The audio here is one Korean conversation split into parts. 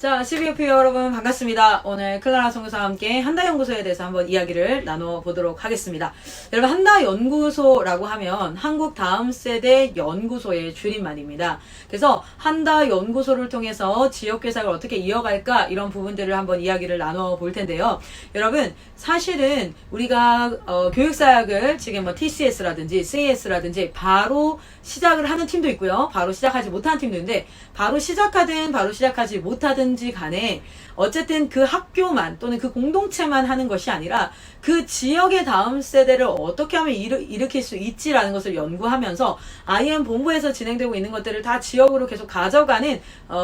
자, CBOP 여러분 반갑습니다. 오늘 클라라 선교사와 함께 한다연구소에 대해서 한번 이야기를 나눠보도록 하겠습니다. 여러분, 한다연구소라고 하면 한국 다음 세대 연구소의 줄임말입니다. 그래서 한다연구소를 통해서 지역개척을 어떻게 이어갈까 이런 부분들을 한번 이야기를 나눠볼 텐데요. 여러분, 사실은 우리가 교육사역을 지금 뭐 TCS라든지 CAS라든지 바로 시작을 하는 팀도 있고요. 바로 시작하지 못하는 팀도 있는데 바로 시작하든 바로 시작하지 못하든 간에 어쨌든 그 학교만 또는 그 공동체만 하는 것이 아니라 그 지역의 다음 세대를 어떻게 하면 일으킬 수 있지라는 것을 연구하면서 IM 본부에서 진행되고 있는 것들을 다 지역으로 계속 가져가는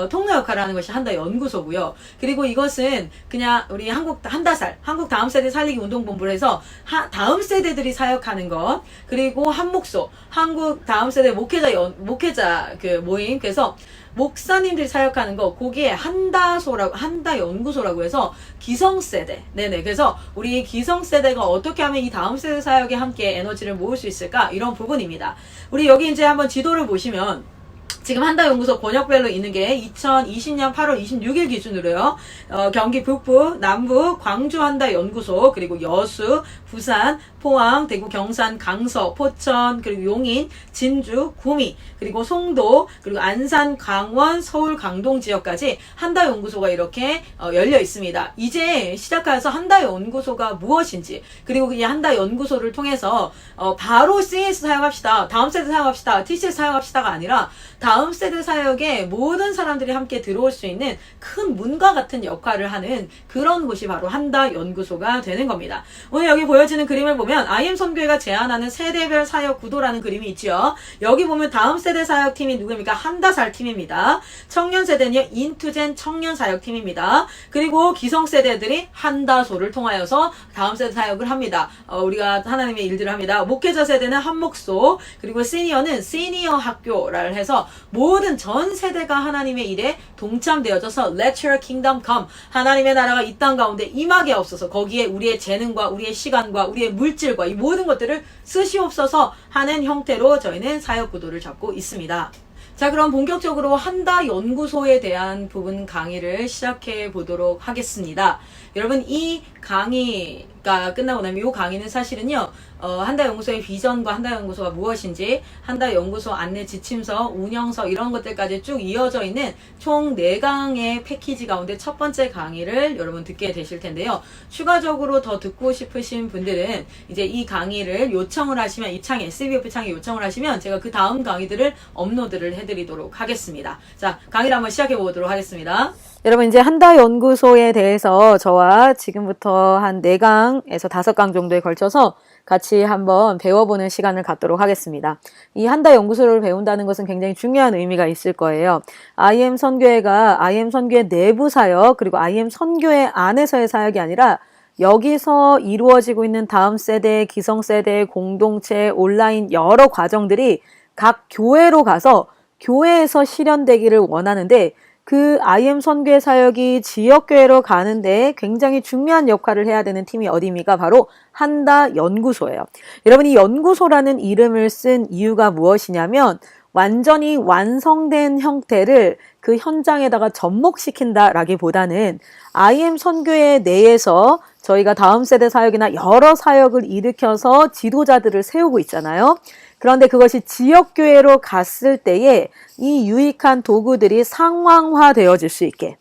통로 역할을 하는 것이 한다 연구소고요. 그리고 이것은 그냥 우리 한국 다음 세대 살리기 운동본부를 해서 다음 세대들이 사역하는 것, 그리고 한목소 한국 다음 세대 목회자 그 모임, 그래서 목사님들이 사역하는 거, 거기에 한다연구소라고 해서 기성세대. 네네. 그래서 우리 기성세대가 어떻게 하면 이 다음 세대 사역에 함께 에너지를 모을 수 있을까? 이런 부분입니다. 우리 여기 이제 한번 지도를 보시면, 지금 한다연구소 권역별로 있는 게 2020년 8월 26일 기준으로요. 경기 북부, 남부, 광주 한다연구소, 그리고 여수, 부산, 포항, 대구, 경산, 강서, 포천, 그리고 용인, 진주, 구미, 그리고 송도, 그리고 안산, 강원, 서울, 강동 지역까지 한다연구소가 이렇게 열려 있습니다. 이제 시작해서 한다연구소가 무엇인지, 그리고 이 한다연구소를 통해서 바로 CS 사용합시다, 다음 세대 사용합시다, TCS 사용합시다가 아니라 다음 세대 사역에 모든 사람들이 함께 들어올 수 있는 큰 문과 같은 역할을 하는 그런 곳이 바로 한다연구소가 되는 겁니다. 오늘 여기 보여지는 그림을 보면 IM 선교회가 제안하는 세대별 사역 구도라는 그림이 있죠. 여기 보면 다음 세대 사역팀이 누구입니까? 한다살팀입니다. 청년 세대는요, 인투젠 청년 사역팀입니다. 그리고 기성 세대들이 한다소를 통하여서 다음 세대 사역을 합니다. 우리가 하나님의 일들을 합니다. 목회자 세대는 한목소, 그리고 시니어는 시니어 학교를 해서 모든 전 세대가 하나님의 일에 동참되어져서 Let your kingdom come, 하나님의 나라가 이 땅 가운데 임하게 없어서 거기에 우리의 재능과 우리의 시간과 우리의 물질과 이 모든 것들을 쓰시옵소서 하는 형태로 저희는 사역 구도를 잡고 있습니다. 자, 그럼 본격적으로 한다연구소에 대한 부분 강의를 시작해 보도록 하겠습니다. 여러분, 이 강의가 끝나고 나면 이 강의는 사실은요, 한다연구소의 비전과 한다연구소가 무엇인지, 한다연구소 안내 지침서, 운영서 이런 것들까지 쭉 이어져 있는 총 4강의 패키지 가운데 첫 번째 강의를 여러분 듣게 되실 텐데요. 추가적으로 더 듣고 싶으신 분들은 이제 이 강의를 요청을 하시면, 이 창에 SBOP 창에 요청을 하시면 제가 그 다음 강의들을 업로드를 해드리도록 하겠습니다. 자, 강의를 한번 시작해 보도록 하겠습니다. 여러분, 이제 한다연구소에 대해서 저와 지금부터 한 4강에서 5강 정도에 걸쳐서 같이 한번 배워보는 시간을 갖도록 하겠습니다. 이 한다연구소를 배운다는 것은 굉장히 중요한 의미가 있을 거예요. IM 선교회가 IM 선교회 내부 사역, 그리고 IM 선교회 안에서의 사역이 아니라 여기서 이루어지고 있는 다음 세대, 기성세대, 공동체, 온라인 여러 과정들이 각 교회로 가서 교회에서 실현되기를 원하는데, 그 IM 선교회 사역이 지역교회로 가는데 굉장히 중요한 역할을 해야 되는 팀이 어디입니까? 바로 한다연구소예요. 여러분, 이 연구소라는 이름을 쓴 이유가 무엇이냐면, 완전히 완성된 형태를 그 현장에다가 접목시킨다라기보다는 IM 선교회 내에서 저희가 다음 세대 사역이나 여러 사역을 일으켜서 지도자들을 세우고 있잖아요. 그런데 그것이 지역교회로 갔을 때에 이 유익한 도구들이 상황화 되어질 수 있게,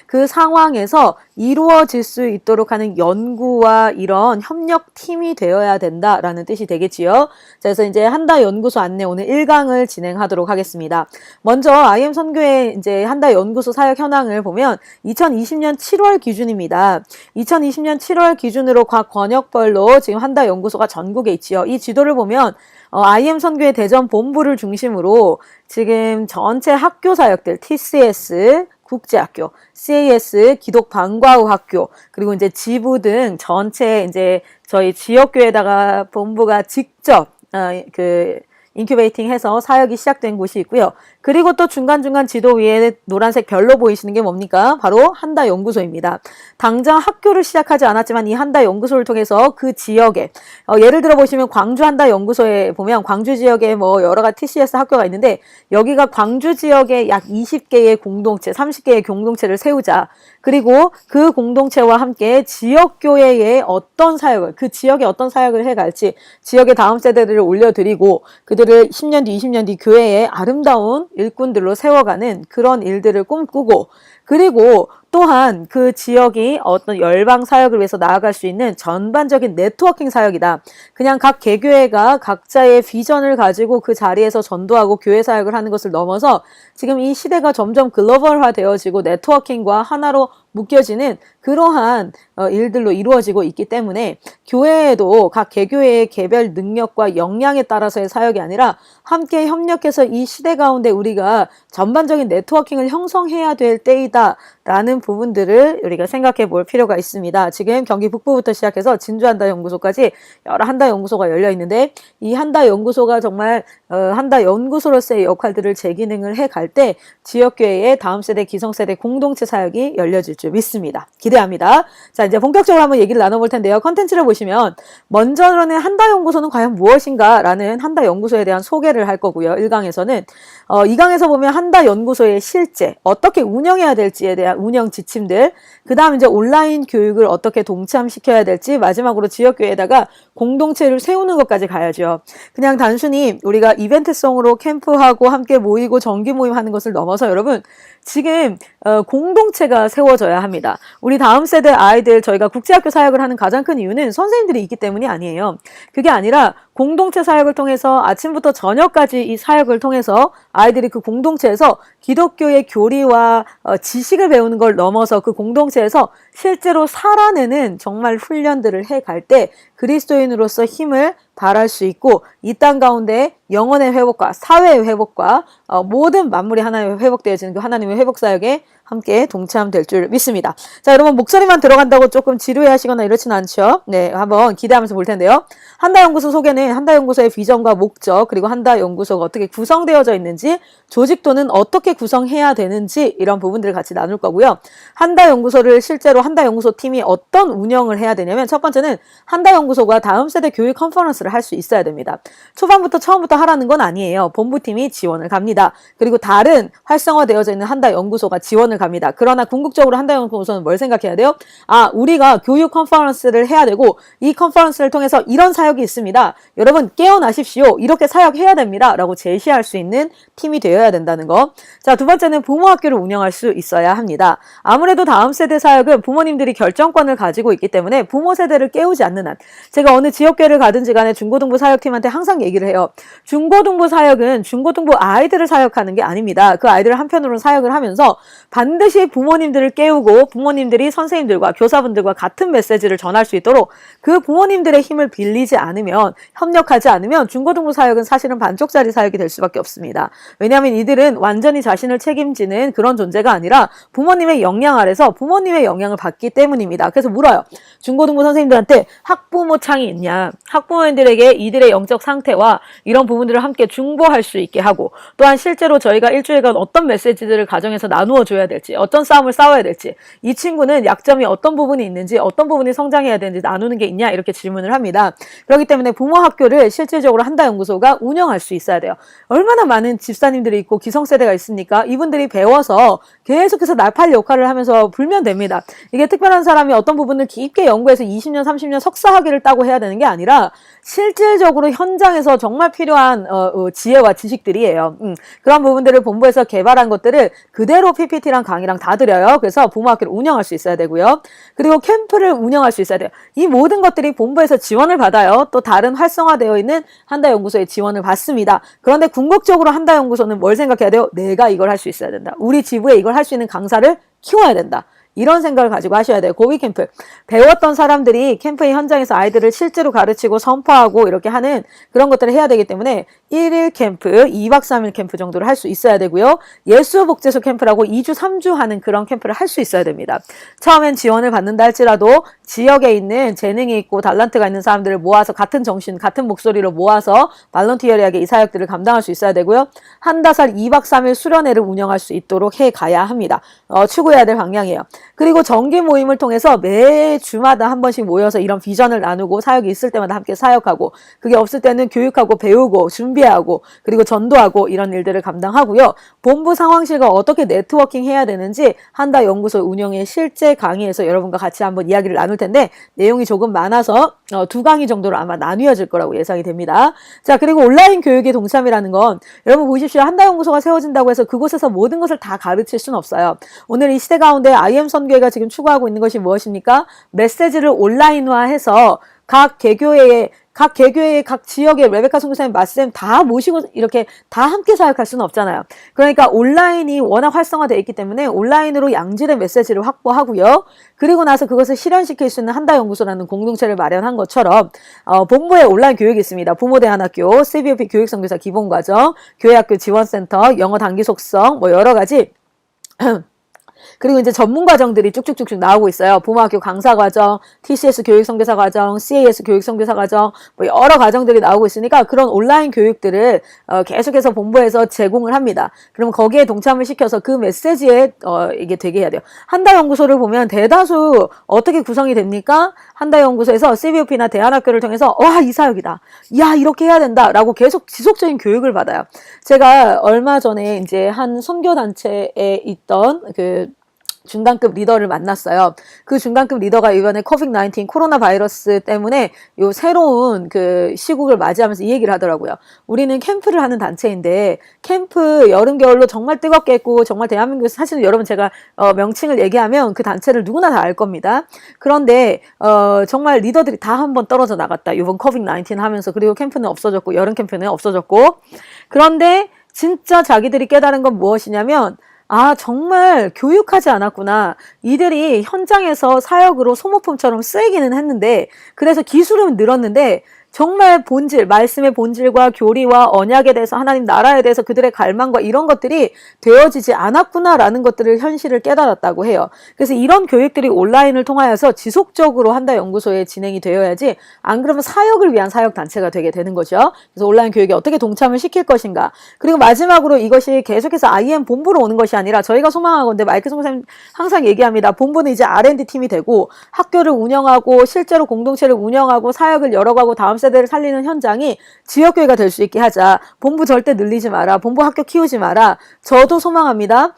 그 상황에서 이루어질 수 있도록 하는 연구와 이런 협력팀이 되어야 된다라는 뜻이 되겠지요. 그래서 이제 한다연구소 안내 오늘 1강을 진행하도록 하겠습니다. 먼저 IM 선교회 이제 한다연구소 사역 현황을 보면 2020년 7월 기준입니다. 2020년 7월 기준으로 각 권역별로 지금 한다연구소가 전국에 있지요. 이 지도를 보면 IM 선교회 대전 본부를 중심으로 지금 전체 학교 사역들, TCS, 국제학교, CAS, 기독 방과후 학교, 그리고 이제 지부 등 전체 이제 저희 지역교회에다가 본부가 직접 인큐베이팅 해서 사역이 시작된 곳이 있고요. 그리고 또 중간중간 지도 위에 노란색 별로 보이시는 게 뭡니까? 바로 한다 연구소입니다. 당장 학교를 시작하지 않았지만 이 한다 연구소를 통해서 그 지역에 예를 들어 보시면 광주 한다 연구소에 보면 광주 지역에 뭐 여러 가지 TCS 학교가 있는데 여기가 광주 지역에 약 20개의 공동체, 30개의 공동체를 세우자. 그리고 그 공동체와 함께 지역교회의 어떤 사역을, 그 지역에 어떤 사역을 해갈지 지역의 다음 세대들을 올려드리고 그들을 10년 뒤, 20년 뒤 교회의 아름다운 일꾼들로 세워가는 그런 일들을 꿈꾸고 그리고 또한 그 지역이 어떤 열방 사역을 위해서 나아갈 수 있는 전반적인 네트워킹 사역이다. 그냥 각 개교회가 각자의 비전을 가지고 그 자리에서 전도하고 교회 사역을 하는 것을 넘어서 지금 이 시대가 점점 글로벌화 되어지고 네트워킹과 하나로 묶여지는 그러한 일들로 이루어지고 있기 때문에 교회에도 각 개교회의 개별 능력과 역량에 따라서의 사역이 아니라 함께 협력해서 이 시대 가운데 우리가 전반적인 네트워킹을 형성해야 될 때이다 라는 부분들을 우리가 생각해 볼 필요가 있습니다. 지금 경기 북부부터 시작해서 진주 한다 연구소까지 여러 한다 연구소가 열려 있는데 이 한다 연구소가 정말 한다 연구소로서의 역할들을 제 기능을 해갈 때 지역교회의 다음 세대 기성세대 공동체 사역이 열려질 줄 믿습니다. 기대합니다. 자, 이제 본격적으로 한번 얘기를 나눠볼 텐데요. 컨텐츠를 보시면 먼저는 한다 연구소는 과연 무엇인가 라는 한다 연구소에 대한 소개를 할 거고요. 1강에서는 2강에서 보면 한다 연구소의 실제 어떻게 운영해야 될지에 대한 운영 지침들, 그 다음 이제 온라인 교육을 어떻게 동참시켜야 될지, 마지막으로 지역교회에다가 공동체를 세우는 것까지 가야죠. 그냥 단순히 우리가 이벤트성으로 캠프하고 함께 모이고 정기 모임하는 것을 넘어서 여러분 지금 공동체가 세워져야 합니다. 우리 다음 세대 아이들 저희가 국제학교 사역을 하는 가장 큰 이유는 선생님들이 있기 때문이 아니에요. 그게 아니라 공동체 사역을 통해서 아침부터 저녁까지 이 사역을 통해서 아이들이 그 공동체에서 기독교의 교리와 지식을 배우는 걸 넘어서 그 공동체에서 실제로 살아내는 정말 훈련들을 해갈 때 그리스도인으로서 힘을 발할 수 있고 이 땅 가운데 영혼의 회복과 사회의 회복과 모든 만물이 하나님의 회복되어지는 그 하나님의 회복 사역에 함께 동참될 줄 믿습니다. 자, 여러분 목소리만 들어간다고 조금 지루해하시거나 이렇지는 않죠? 네, 한번 기대하면서 볼 텐데요. 한다연구소 소개는 한다연구소의 비전과 목적 그리고 한다연구소가 어떻게 구성되어져 있는지 조직도는 어떻게 구성해야 되는지 이런 부분들을 같이 나눌 거고요. 한다연구소를 실제로 한다연구소 팀이 어떤 운영을 해야 되냐면 첫 번째는 한다연구소가 다음 세대 교육 컨퍼런스를 할 수 있어야 됩니다. 초반부터 처음부터 하라는 건 아니에요. 본부팀이 지원을 갑니다. 그리고 다른 활성화되어져 있는 한다연구소가 지원을 갑니다. 그러나 궁극적으로 한다연구소는 뭘 생각해야 돼요? 아, 우리가 교육 컨퍼런스를 해야 되고 이 컨퍼런스를 통해서 이런 사역이 있습니다. 여러분 깨어나십시오. 이렇게 사역해야 됩니다. 라고 제시할 수 있는 팀이 되어야 된다는 거. 자, 두 번째는 부모학교를 운영할 수 있어야 합니다. 아무래도 다음 세대 사역은 부모님들이 결정권을 가지고 있기 때문에 부모 세대를 깨우지 않는 한 제가 어느 지역교회를 가든지 간에 중고등부 사역팀한테 항상 얘기를 해요. 중고등부 사역은 중고등부 아이들을 사역하는 게 아닙니다. 그 아이들을 한편으로는 사역을 하면서 반드시 부모님들을 깨우고 부모님들이 선생님들과 교사분들과 같은 메시지를 전할 수 있도록 그 부모님들의 힘을 빌리지 않으면 협력하지 않으면 중고등부 사역은 사실은 반쪽짜리 사역이 될 수밖에 없습니다. 왜냐하면 이들은 완전히 자신을 책임지는 그런 존재가 아니라 부모님의 영향 아래서 부모님의 영향을 받기 때문입니다. 그래서 물어요. 중고등부 선생님들한테 학부모 창이 있냐? 학부모님들에게 이들의 영적 상태와 이런 부분들을 함께 중보할 수 있게 하고 또한 실제로 저희가 일주일간 어떤 메시지들을 가정에서 나누어 줘야 될지 어떤 싸움을 싸워야 될지 이 친구는 약점이 어떤 부분이 있는지 어떤 부분이 성장해야 되는지 나누는 게 있냐 이렇게 질문을 합니다. 그렇기 때문에 부모 학교를 실질적으로 한다연구소가 운영할 수 있어야 돼요. 얼마나 많은 집사님들이 있고 기성세대가 있습니까? 이분들이 배워서 계속해서 날팔 역할을 하면서 불면 됩니다. 이게 특별한 사람이 어떤 부분을 깊게 연구해서 20년 30년 석사학위를 따고 해야 되는 게 아니라 실질적으로 현장에서 정말 필요한 지혜와 지식들이에요. 그런 부분들을 본부에서 개발한 것들을 그대로 PPT랑 강의랑 다 드려요. 그래서 부모학교를 운영할 수 있어야 되고요. 그리고 캠프를 운영할 수 있어야 돼요. 이 모든 것들이 본부에서 지원을 받아요. 또 다른 활성화되어 있는 한다연구소의 지원을 받습니다. 그런데 궁극적으로 한다연구소는 뭘 생각해야 돼요? 내가 이걸 할 수 있어야 된다. 우리 지부에 이걸 할 수 있는 강사를 키워야 된다. 이런 생각을 가지고 하셔야 돼요. 고비 캠프. 배웠던 사람들이 캠프의 현장에서 아이들을 실제로 가르치고 선포하고 이렇게 하는 그런 것들을 해야 되기 때문에 1일 캠프, 2박 3일 캠프 정도를 할 수 있어야 되고요. 예수복제소 캠프라고 2주, 3주 하는 그런 캠프를 할 수 있어야 됩니다. 처음엔 지원을 받는다 할지라도 지역에 있는 재능이 있고 달란트가 있는 사람들을 모아서 같은 정신, 같은 목소리로 모아서 발런티어리하게 이 사역들을 감당할 수 있어야 되고요. 한다살 2박 3일 수련회를 운영할 수 있도록 해가야 합니다. 추구해야 될 방향이에요. 그리고 정기 모임을 통해서 매 주마다 한 번씩 모여서 이런 비전을 나누고 사역이 있을 때마다 함께 사역하고 그게 없을 때는 교육하고 배우고 준비하고 그리고 전도하고 이런 일들을 감당하고요. 본부 상황실과 어떻게 네트워킹 해야 되는지 한다 연구소 운영의 실제 강의에서 여러분과 같이 한번 이야기를 나눌 텐데 내용이 조금 많아서 2강의 정도로 아마 나뉘어질 거라고 예상이 됩니다. 자, 그리고 온라인 교육의 동참이라는 건 여러분 보십시오. 한다 연구소가 세워진다고 해서 그곳에서 모든 것을 다 가르칠 수는 없어요. 오늘 이 시대 가운데 IM 선교회가 지금 추구하고 있는 것이 무엇입니까? 메시지를 온라인화해서 각 개교회의 각 지역의 레베카 선교사님, 마스쌤 다 모시고 이렇게 다 함께 사역할 수는 없잖아요. 그러니까 온라인이 워낙 활성화되어 있기 때문에 온라인으로 양질의 메시지를 확보하고요. 그리고 나서 그것을 실현시킬 수 있는 한다연구소라는 공동체를 마련한 것처럼 본부에 온라인 교육이 있습니다. 부모대안학교, CBOP 교육선교사 기본과정, 교회학교 지원센터, 영어 단기 속성, 뭐 여러 가지 그리고 이제 전문 과정들이 쭉쭉쭉쭉 나오고 있어요. 부모학교 강사 과정, TCS 교육 선교사 과정, CAS 교육 선교사 과정, 뭐 여러 과정들이 나오고 있으니까 그런 온라인 교육들을 계속해서 본부에서 제공을 합니다. 그럼 거기에 동참을 시켜서 그 메시지에 이게 되게 해야 돼요. 한다 연구소를 보면 대다수 어떻게 구성이 됩니까? 한다 연구소에서 CBOP나 대안학교를 통해서 와, 이 사역이다. 야, 이렇게 해야 된다라고 계속 지속적인 교육을 받아요. 제가 얼마 전에 이제 한 선교 단체에 있던 그 중간급 리더를 만났어요. 그 중간급 리더가 이번에 코비드-19 코로나 바이러스 때문에 요 새로운 그 시국을 맞이하면서 이 얘기를 하더라고요. 우리는 캠프를 하는 단체인데 캠프 여름 겨울로 정말 뜨겁게 했고 정말 대한민국에서 사실은 여러분 제가 명칭을 얘기하면 그 단체를 누구나 다 알 겁니다. 그런데 정말 리더들이 다 한번 떨어져 나갔다. 이번 코비드-19 하면서 그리고 캠프는 없어졌고 여름 캠프는 없어졌고 그런데 진짜 자기들이 깨달은 건 무엇이냐면 정말 교육하지 않았구나. 이들이 현장에서 사역으로 소모품처럼 쓰이기는 했는데 그래서 기술은 늘었는데 정말 본질, 말씀의 본질과 교리와 언약에 대해서 하나님 나라에 대해서 그들의 갈망과 이런 것들이 되어지지 않았구나라는 것들을 현실을 깨달았다고 해요. 그래서 이런 교육들이 온라인을 통하여서 지속적으로 한다 연구소에 진행이 되어야지 안 그러면 사역을 위한 사역단체가 되게 되는 거죠. 그래서 온라인 교육에 어떻게 동참을 시킬 것인가. 그리고 마지막으로 이것이 계속해서 IM 본부로 오는 것이 아니라 저희가 소망하건대 마이크 선생님 항상 얘기합니다. 본부는 이제 R&D 팀이 되고 학교를 운영하고 실제로 공동체를 운영하고 사역을 열어가고 다음 세대를 살리는 현장이 지역교회가 될 수 있게 하자. 본부 절대 늘리지 마라. 본부 학교 키우지 마라. 저도 소망합니다.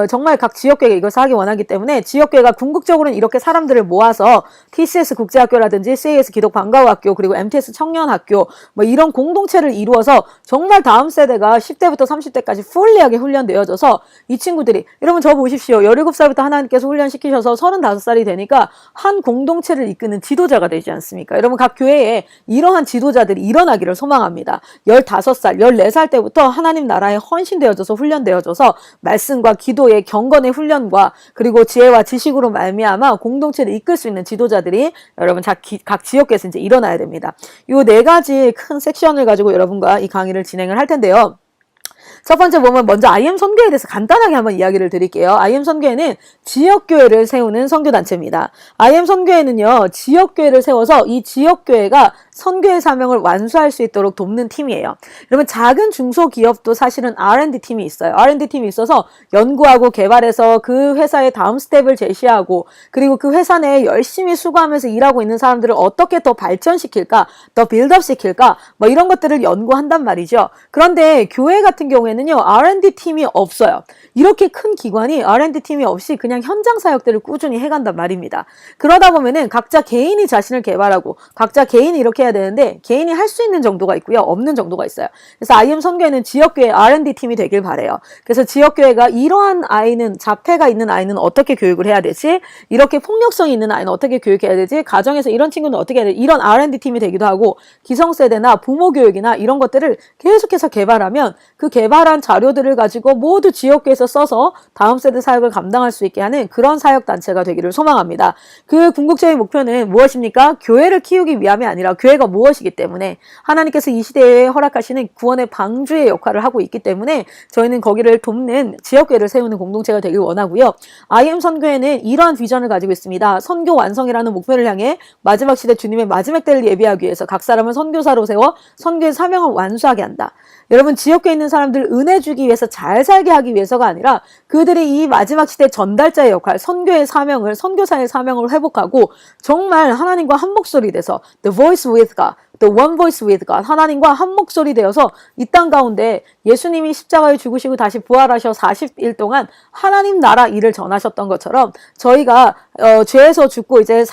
정말 각 지역교회가 이것을 하기 원하기 때문에 지역교회가 궁극적으로는 이렇게 사람들을 모아서 TCS 국제학교라든지 CAS 기독 방과후학교 그리고 MTS 청년학교 뭐 이런 공동체를 이루어서 정말 다음 세대가 10대부터 30대까지 풀리하게 훈련되어져서 이 친구들이 여러분 저 보십시오. 17살부터 하나님께서 훈련시키셔서 35살이 되니까 한 공동체를 이끄는 지도자가 되지 않습니까? 여러분 각 교회에 이러한 지도자들이 일어나기를 소망합니다. 15살, 14살 때부터 하나님 나라에 헌신되어져서 훈련되어져서 말씀과 기도의 경건의 훈련과 그리고 지혜와 지식으로 말미암아 공동체를 이끌 수 있는 지도자들이 여러분 각 지역에서 이제 일어나야 됩니다. 요 4가지 큰 섹션을 가지고 여러분과 이 강의를 진행을 할 텐데요. 첫 번째 보면 먼저 IM 선교회에 대해서 간단하게 한번 이야기를 드릴게요. IM 선교회는 지역교회를 세우는 선교단체입니다. IM 선교회는요, 지역교회를 세워서 이 지역교회가 선교의 사명을 완수할 수 있도록 돕는 팀이에요. 여러분 작은 중소기업도 사실은 R&D 팀이 있어요. R&D 팀이 있어서 연구하고 개발해서 그 회사의 다음 스텝을 제시하고 그리고 그 회사 내에 열심히 수고하면서 일하고 있는 사람들을 어떻게 더 발전시킬까, 더 빌드업 시킬까 뭐 이런 것들을 연구한단 말이죠. 그런데 교회 같은 경우에는요, R&D 팀이 없어요. 이렇게 큰 기관이 R&D 팀이 없이 그냥 현장 사역들을 꾸준히 해간단 말입니다. 그러다 보면은 각자 개인이 자신을 개발하고 각자 개인이 이렇게 해야 되는데 개인이 할 수 있는 정도가 있고요. 없는 정도가 있어요. 그래서 IM 선교회는 지역교회 R&D 팀이 되길 바래요. 그래서 지역교회가 이러한 아이는 자폐가 있는 아이는 어떻게 교육을 해야 되지? 이렇게 폭력성이 있는 아이는 어떻게 교육해야 되지? 가정에서 이런 친구는 어떻게 해야 되지? 이런 R&D 팀이 되기도 하고 기성세대나 부모 교육이나 이런 것들을 계속해서 개발하면 그 개발을 적절한 자료들을 가지고 모두 지역교회에서 써서 다음 세대 사역을 감당할 수 있게 하는 그런 사역단체가 되기를 소망합니다. 그 궁극적인 목표는 무엇입니까? 교회를 키우기 위함이 아니라 교회가 무엇이기 때문에 하나님께서 이 시대에 허락하시는 구원의 방주의 역할을 하고 있기 때문에 저희는 거기를 돕는 지역교회를 세우는 공동체가 되길 원하고요. IM 선교회는 이러한 비전을 가지고 있습니다. 선교 완성이라는 목표를 향해 마지막 시대 주님의 마지막 때를 예비하기 위해서 각 사람을 선교사로 세워 선교의 사명을 완수하게 한다. 여러분, 지역교회에 있는 사람들 은혜 주기 위해서 잘 살게 하기 위해서가 아니라 그들이 이 마지막 시대 전달자의 역할, 선교의 사명을, 선교사의 사명을 회복하고 정말 하나님과 한 목소리 돼서 The voice with God, The one voice with God, 하나님과 한 목소리 되어서 이 땅 가운데 예수님이 십자가에 죽으시고 다시 부활하셔 40일 동안 하나님 나라 일을 전하셨던 것처럼 저희가 죄에서 죽고 이제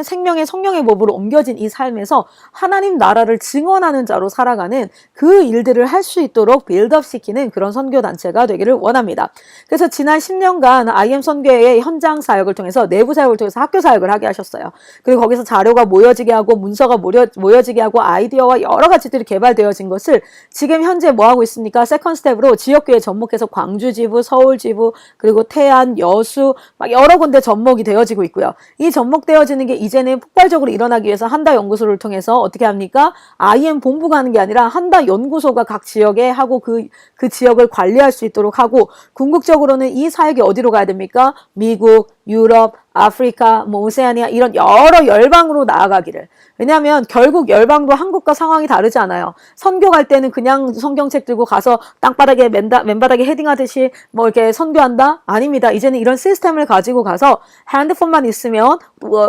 생명의 성령의 법으로 옮겨진 이 삶에서 하나님 나라를 증언하는 자로 살아가는 그 일들을 할 수 있도록 빌드업 시키는 그런 선교단체가 되기를 원합니다. 그래서 지난 10년간 IM 선교회의 현장 사역을 통해서 내부 사역을 통해서 학교 사역을 하게 하셨어요. 그리고 거기서 자료가 모여지게 하고 문서가 모여지게 하고 아이디어와 여러 가지들이 개발되어진 것을 지금 현재 뭐 하고 있습니까? 세컨 스텝으로 지역교회 접목해서 광주 지부, 서울 지부, 그리고 태안, 여수 막 여러 군데 접목이 되어지고 있고요. 이 접목되어지는 게 이제는 폭발적으로 일어나기 위해서 한다 연구소를 통해서 어떻게 합니까? IM 본부가 하는 게 아니라 한다 연구소가 각 지역에 하고 그 지역을 관리할 수 있도록 하고 궁극적으로는 이 사역이 어디로 가야 됩니까? 미국, 유럽, 아프리카, 오세아니아 이런 여러 열방으로 나아가기를. 왜냐하면 결국 열방도 한국과 상황이 다르지 않아요. 선교 갈 때는 그냥 성경책 들고 가서 땅바닥에 맨바닥에 헤딩하듯이 뭐 이렇게 선교한다? 아닙니다. 이제는 이런 시스템을 가지고 가서 핸드폰만 있으면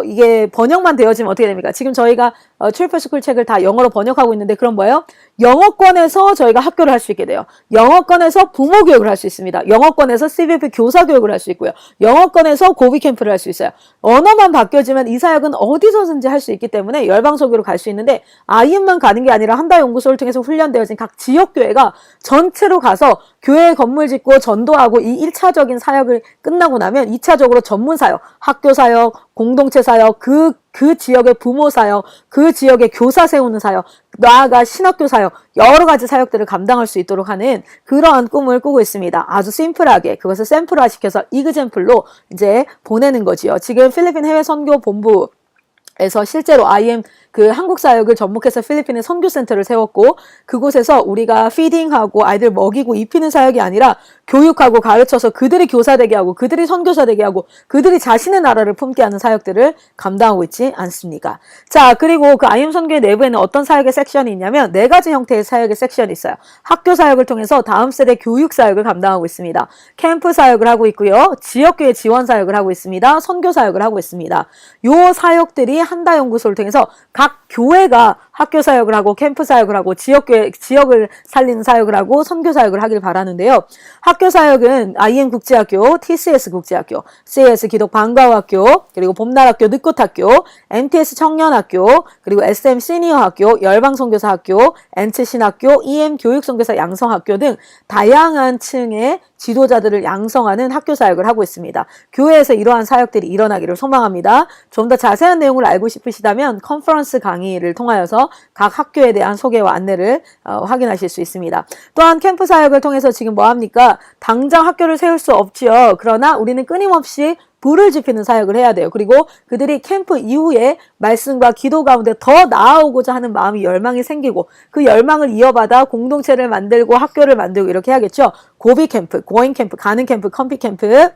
이게 번역만 되어지면 어떻게 됩니까? 지금 저희가 트리플스쿨 책을 다 영어로 번역하고 있는데 그럼 뭐예요? 영어권에서 저희가 학교를 할 수 있게 돼요. 영어권에서 부모 교육을 할 수 있습니다. 영어권에서 CVP 교사 교육을 할 수 있고요. 영어권에서 고비 캠프를 할 수 있어요. 언어만 바뀌어지면 이 사역은 어디서든지 할 수 있기 때문에 열방소교로 갈 수 있는데 IM만 가는 게 아니라 한다 연구소를 통해서 훈련되어진 각 지역교회가 전체로 가서 교회 건물 짓고 전도하고 이 1차적인 사역을 끝나고 나면 2차적으로 전문 사역, 학교 사역, 공동체 사역, 그 지역의 부모 사역, 그 지역의 교사 세우는 사역, 나아가 신학교 사역, 여러 가지 사역들을 감당할 수 있도록 하는 그러한 꿈을 꾸고 있습니다. 아주 심플하게 그것을 샘플화 시켜서 이그젠플로 이제 보내는 거지요. 지금 필리핀 해외 선교 본부에서 실제로 IM 그 한국 사역을 접목해서 필리핀에 선교센터를 세웠고 그곳에서 우리가 피딩하고 아이들 먹이고 입히는 사역이 아니라 교육하고 가르쳐서 그들이 교사 되게 하고 그들이 선교사 되게 하고 그들이 자신의 나라를 품게 하는 사역들을 감당하고 있지 않습니까? 자, 그리고 그 IM 선교회 내부에는 어떤 사역의 섹션이 있냐면 4가지 형태의 사역의 섹션이 있어요. 학교 사역을 통해서 다음 세대 교육 사역을 감당하고 있습니다. 캠프 사역을 하고 있고요. 지역교회 지원 사역을 하고 있습니다. 선교 사역을 하고 있습니다. 요 사역들이 한다 연구소를 통해서 각 교회가 학교 사역을 하고 캠프 사역을 하고 지역을 살리는 사역을 하고 선교 사역을 하길 바라는데요. 학교 사역은 IM 국제학교, TCS 국제학교, CS 기독 방과후학교, 그리고 봄날학교 늦꽃학교, MTS 청년학교, 그리고 SM 시니어학교, 열방선교사학교, 엔츠 신학교, EM 교육선교사 양성학교 등 다양한 층의 지도자들을 양성하는 학교 사역을 하고 있습니다. 교회에서 이러한 사역들이 일어나기를 소망합니다. 좀 더 자세한 내용을 알고 싶으시다면 컨퍼런스 강의를 통하여서 각 학교에 대한 소개와 안내를 확인하실 수 있습니다. 또한 캠프 사역을 통해서 지금 뭐합니까? 당장 학교를 세울 수 없지요. 그러나 우리는 끊임없이 불을 지피는 사역을 해야 돼요. 그리고 그들이 캠프 이후에 말씀과 기도 가운데 더 나아오고자 하는 마음이 열망이 생기고 그 열망을 이어받아 공동체를 만들고 학교를 만들고 이렇게 해야겠죠. 고비 캠프, 고잉 캠프, 가는 캠프, 컴피 캠프,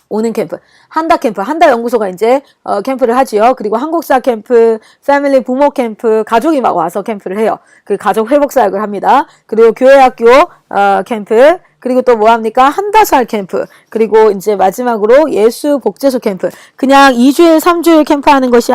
오는 캠프, 한다 캠프, 한다 연구소가 이제 캠프를 하지요. 그리고 한국사 캠프, 패밀리 부모 캠프, 가족이 막 와서 캠프를 해요. 그 가족 회복 사역을 합니다. 그리고 교회 학교 캠프, 그리고 또 뭐합니까? 한다살 캠프. 그리고 이제 마지막으로 예수 복제소 캠프. 그냥 2주일, 3주일 캠프하는 것이,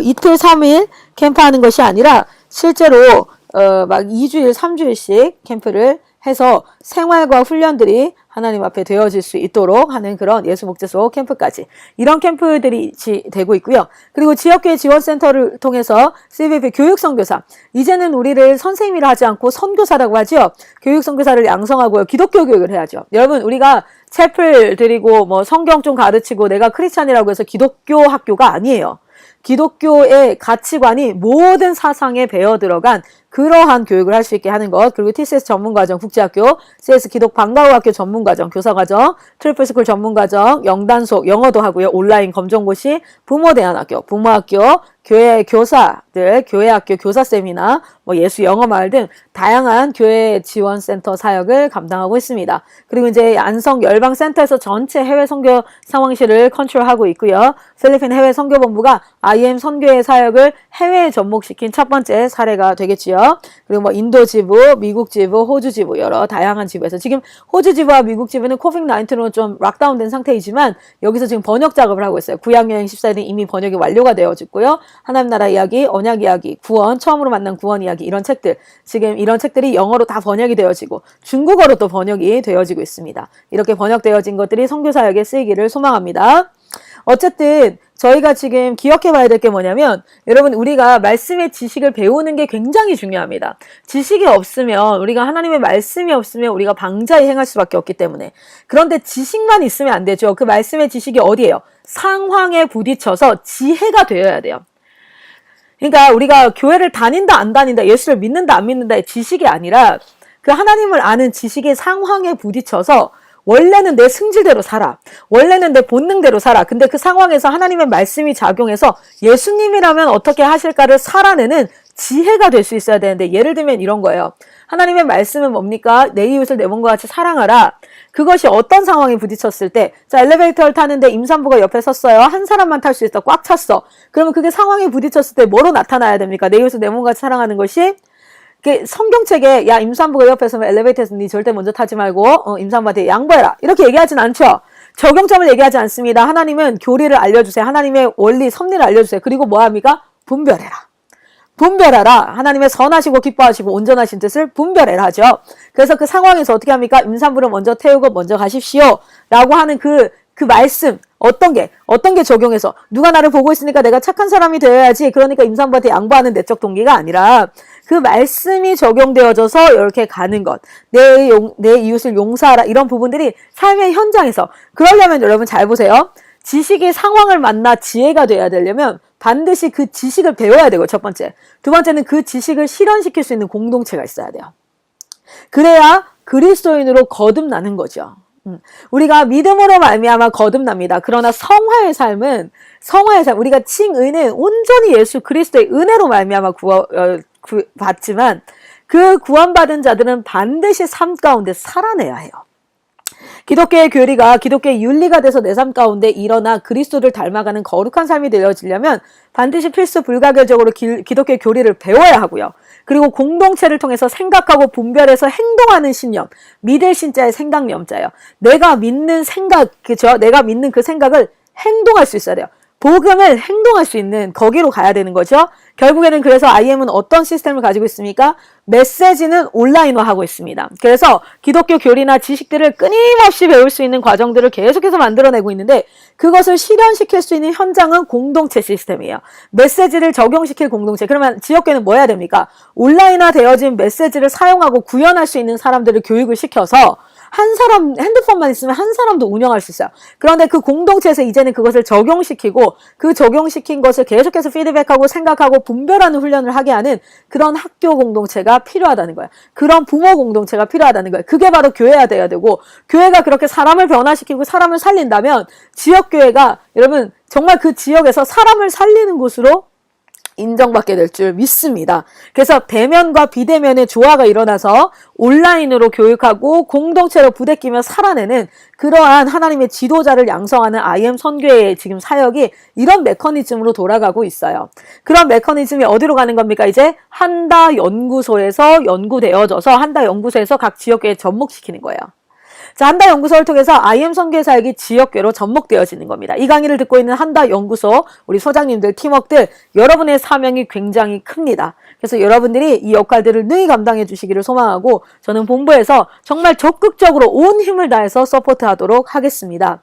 이틀, 3일 캠프하는 것이 아니라 실제로, 막 2주일, 3주일씩 캠프를 해서 생활과 훈련들이 하나님 앞에 되어질 수 있도록 하는 그런 예수 목재소 캠프까지 이런 캠프들이 되고 있고요. 그리고 지역교회 지원센터를 통해서 CVP 교육선교사, 이제는 우리를 선생님이라 하지 않고 선교사라고 하죠. 교육선교사를 양성하고요. 기독교 교육을 해야죠. 여러분, 우리가 채플 드리고 뭐 성경 좀 가르치고 내가 크리스찬이라고 해서 기독교 학교가 아니에요. 기독교의 가치관이 모든 사상에 배어 들어간 그러한 교육을 할 수 있게 하는 것. 그리고 TCS 전문과정 국제학교, CS 기독 방과후학교 전문과정 교사과정, 트리플스쿨 전문과정, 영단속 영어도 하고요. 온라인 검정고시, 부모대안학교, 부모학교, 교회 교사들, 교회학교 교사 세미나, 예수 영어 마을 등 다양한 교회 지원센터 사역을 감당하고 있습니다. 그리고 이제 안성 열방센터에서 전체 해외 선교 상황실을 컨트롤하고 있고요. 필리핀 해외 선교본부가 IM 선교의 사역을 해외에 접목시킨 첫 번째 사례가 되겠지요. 그리고 인도 지부, 미국 지부, 호주 지부 여러 다양한 지부에서 지금 호주 지부와 미국 지부는 코비드-19로 좀 락다운된 상태이지만 여기서 지금 번역 작업을 하고 있어요. 구약여행 14일은 이미 번역이 완료가 되어졌고요. 하나님 나라 이야기, 언약 이야기, 구원, 처음으로 만난 구원 이야기 이런 책들 지금 이런 책들이 영어로 다 번역이 되어지고 중국어로 또 번역이 되어지고 있습니다. 이렇게 번역되어진 것들이 선교 사역에 쓰이기를 소망합니다. 어쨌든 저희가 지금 기억해 봐야 될 게 뭐냐면 여러분 우리가 말씀의 지식을 배우는 게 굉장히 중요합니다. 지식이 없으면 우리가 하나님의 말씀이 없으면 우리가 방자히 행할 수밖에 없기 때문에 그런데 지식만 있으면 안 되죠. 그 말씀의 지식이 어디예요? 상황에 부딪혀서 지혜가 되어야 돼요. 그러니까 우리가 교회를 다닌다 안 다닌다 예수를 믿는다 안 믿는다의 지식이 아니라 그 하나님을 아는 지식의 상황에 부딪혀서 원래는 내 승질대로 살아. 원래는 내 본능대로 살아. 근데 그 상황에서 하나님의 말씀이 작용해서 예수님이라면 어떻게 하실까를 살아내는 지혜가 될 수 있어야 되는데 예를 들면 이런 거예요. 하나님의 말씀은 뭡니까? 내 이웃을 내 몸과 같이 사랑하라. 그것이 어떤 상황에 부딪혔을 때 자 엘리베이터를 타는데 임산부가 옆에 섰어요. 한 사람만 탈 수 있어. 꽉 찼어. 그러면 그게 상황에 부딪혔을 때 뭐로 나타나야 됩니까? 내 이웃을 내 몸과 같이 사랑하는 것이 성경책에 야 임산부가 옆에 서면 엘리베이터에서 니 절대 먼저 타지 말고 임산부한테 양보해라 이렇게 얘기하진 않죠. 적용점을 얘기하지 않습니다. 하나님은 교리를 알려주세요. 하나님의 원리 섭리를 알려주세요. 그리고 뭐합니까? 분별해라. 분별하라. 하나님의 선하시고 기뻐하시고 온전하신 뜻을 분별해라 하죠. 그래서 그 상황에서 어떻게 합니까? 임산부를 먼저 태우고 먼저 가십시오 라고 하는 그 말씀 어떤 게 적용해서 누가 나를 보고 있으니까 내가 착한 사람이 되어야지 그러니까 임산부한테 양보하는 내적 동기가 아니라 그 말씀이 적용되어져서 이렇게 가는 것 내 이웃을 용서하라 이런 부분들이 삶의 현장에서 그러려면 여러분 잘 보세요. 지식이 상황을 만나 지혜가 돼야 되려면 반드시 그 지식을 배워야 되고 첫 번째 두 번째는 그 지식을 실현시킬 수 있는 공동체가 있어야 돼요. 그래야 그리스도인으로 거듭나는 거죠. 우리가 믿음으로 말미암아 거듭납니다. 그러나 성화의 삶 우리가 칭의는 온전히 예수 그리스도의 은혜로 말미암아 받지만 그 구원받은 자들은 반드시 삶 가운데 살아내야 해요. 기독교의 교리가 기독교의 윤리가 돼서 내 삶 가운데 일어나 그리스도를 닮아가는 거룩한 삶이 되어지려면 반드시 필수 불가결적으로 기독교의 교리를 배워야 하고요. 그리고 공동체를 통해서 생각하고 분별해서 행동하는 신념, 믿을 신자의 생각념자예요. 내가 믿는 생각, 그죠? 내가 믿는 그 생각을 행동할 수 있어야 돼요. 복음을 행동할 수 있는 거기로 가야 되는 거죠. 결국에는 그래서 IM은 어떤 시스템을 가지고 있습니까? 메시지는 온라인화하고 있습니다. 그래서 기독교 교리나 지식들을 끊임없이 배울 수 있는 과정들을 계속해서 만들어내고 있는데 그것을 실현시킬 수 있는 현장은 공동체 시스템이에요. 메시지를 적용시킬 공동체. 그러면 지역교회는 뭐 해야 됩니까? 온라인화 되어진 메시지를 사용하고 구현할 수 있는 사람들을 교육을 시켜서 한 사람 핸드폰만 있으면 한 사람도 운영할 수 있어요. 그런데 그 공동체에서 이제는 그것을 적용시키고 그 적용시킨 것을 계속해서 피드백하고 생각하고 분별하는 훈련을 하게 하는 그런 학교 공동체가 필요하다는 거예요. 그런 부모 공동체가 필요하다는 거예요. 그게 바로 교회가 돼야 되고 교회가 그렇게 사람을 변화시키고 사람을 살린다면 지역교회가 여러분 정말 그 지역에서 사람을 살리는 곳으로 인정받게 될 줄 믿습니다. 그래서 대면과 비대면의 조화가 일어나서 온라인으로 교육하고 공동체로 부대끼며 살아내는 그러한 하나님의 지도자를 양성하는 IM 선교회의 지금 사역이 이런 메커니즘으로 돌아가고 있어요. 그런 메커니즘이 어디로 가는 겁니까? 이제 한다 연구소에서 연구되어져서 한다 연구소에서 각 지역교회에 접목시키는 거예요. 자, 한다 연구소를 통해서 IM 선교회 사역이 지역교회로 접목되어지는 겁니다. 이 강의를 듣고 있는 한다 연구소 우리 소장님들, 팀워크들 여러분의 사명이 굉장히 큽니다. 그래서 여러분들이 이 역할들을 능히 감당해 주시기를 소망하고 저는 본부에서 정말 적극적으로 온 힘을 다해서 서포트하도록 하겠습니다.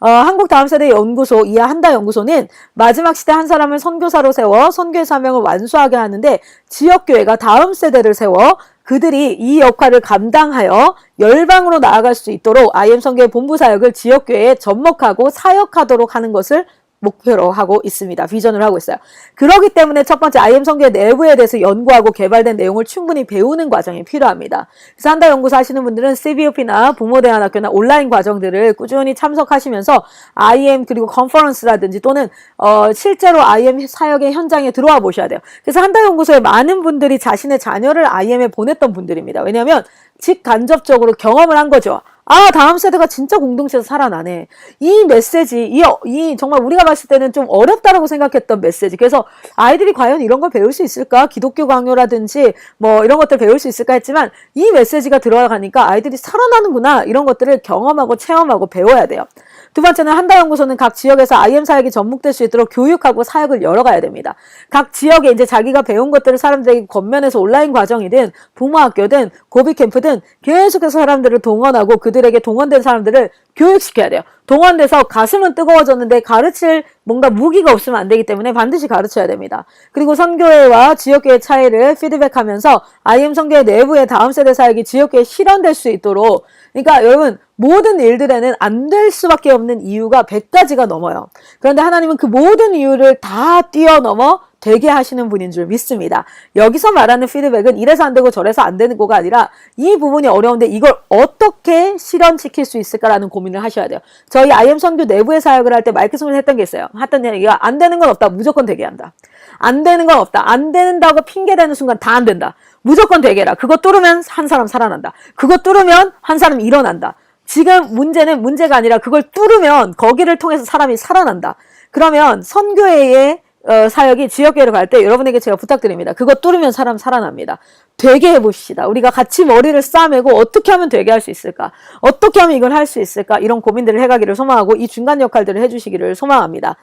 한국 다음세대 연구소 이하 한다 연구소는 마지막 시대 한 사람을 선교사로 세워 선교의 사명을 완수하게 하는데 지역교회가 다음 세대를 세워 그들이 이 역할을 감당하여 열방으로 나아갈 수 있도록 IM 선교회 본부 사역을 지역교회에 접목하고 사역하도록 하는 것을 목표로 하고 있습니다. 비전을 하고 있어요. 그렇기 때문에 첫 번째 IM 선교의 내부에 대해서 연구하고 개발된 내용을 충분히 배우는 과정이 필요합니다. 그래서 한다 연구소 하시는 분들은 CBOP나 부모대안학교나 온라인 과정들을 꾸준히 참석하시면서 IM 그리고 컨퍼런스라든지 또는 실제로 IM 사역의 현장에 들어와 보셔야 돼요. 그래서 한다 연구소에 많은 분들이 자신의 자녀를 IM에 보냈던 분들입니다. 왜냐하면 직간접적으로 경험을 한 거죠. 아, 다음 세대가 진짜 공동체에서 살아나네. 이 메시지, 이 정말 우리가 봤을 때는 좀 어렵다라고 생각했던 메시지. 그래서 아이들이 과연 이런 걸 배울 수 있을까? 기독교 강요라든지 뭐 이런 것들 배울 수 있을까 했지만 이 메시지가 들어가니까 아이들이 살아나는구나. 이런 것들을 경험하고 체험하고 배워야 돼요. 두 번째는 한다 연구소는 각 지역에서 IM 사역이 접목될 수 있도록 교육하고 사역을 열어가야 됩니다. 각 지역에 이제 자기가 배운 것들을 사람들에게 권면해서 온라인 과정이든 부모학교든 고비캠프든 계속해서 사람들을 동원하고 그들에게 동원된 사람들을 교육시켜야 돼요. 동원돼서 가슴은 뜨거워졌는데 가르칠 뭔가 무기가 없으면 안 되기 때문에 반드시 가르쳐야 됩니다. 그리고 선교회와 지역교회 차이를 피드백하면서 IM 선교회 내부의 다음 세대 사역이 지역교회에 실현될 수 있도록 그러니까 여러분 모든 일들에는 안 될 수밖에 없는 이유가 100가지가 넘어요. 그런데 하나님은 그 모든 이유를 다 뛰어넘어 되게 하시는 분인 줄 믿습니다. 여기서 말하는 피드백은 이래서 안 되고 저래서 안 되는 거가 아니라 이 부분이 어려운데 이걸 어떻게 실현시킬 수 있을까라는 고민을 하셔야 돼요. 저희 IM 선교 내부의 사역을 할 때 마이크 스미스 했던 게 있어요. 했던 얘기가 안 되는 건 없다. 무조건 되게 한다. 안 되는 건 없다. 안 된다고 핑계대는 순간 다 안 된다. 무조건 되게 해라. 그거 뚫으면 한 사람 살아난다. 그거 뚫으면 한 사람 일어난다. 지금 문제는 문제가 아니라 그걸 뚫으면 거기를 통해서 사람이 살아난다. 그러면 선교회의 사역이 지역교회를 갈 때 여러분에게 제가 부탁드립니다. 그거 뚫으면 사람 살아납니다. 되게 해봅시다. 우리가 같이 머리를 싸매고 어떻게 하면 되게 할 수 있을까? 어떻게 하면 이걸 할 수 있을까? 이런 고민들을 해가기를 소망하고 이 중간 역할들을 해주시기를 소망합니다.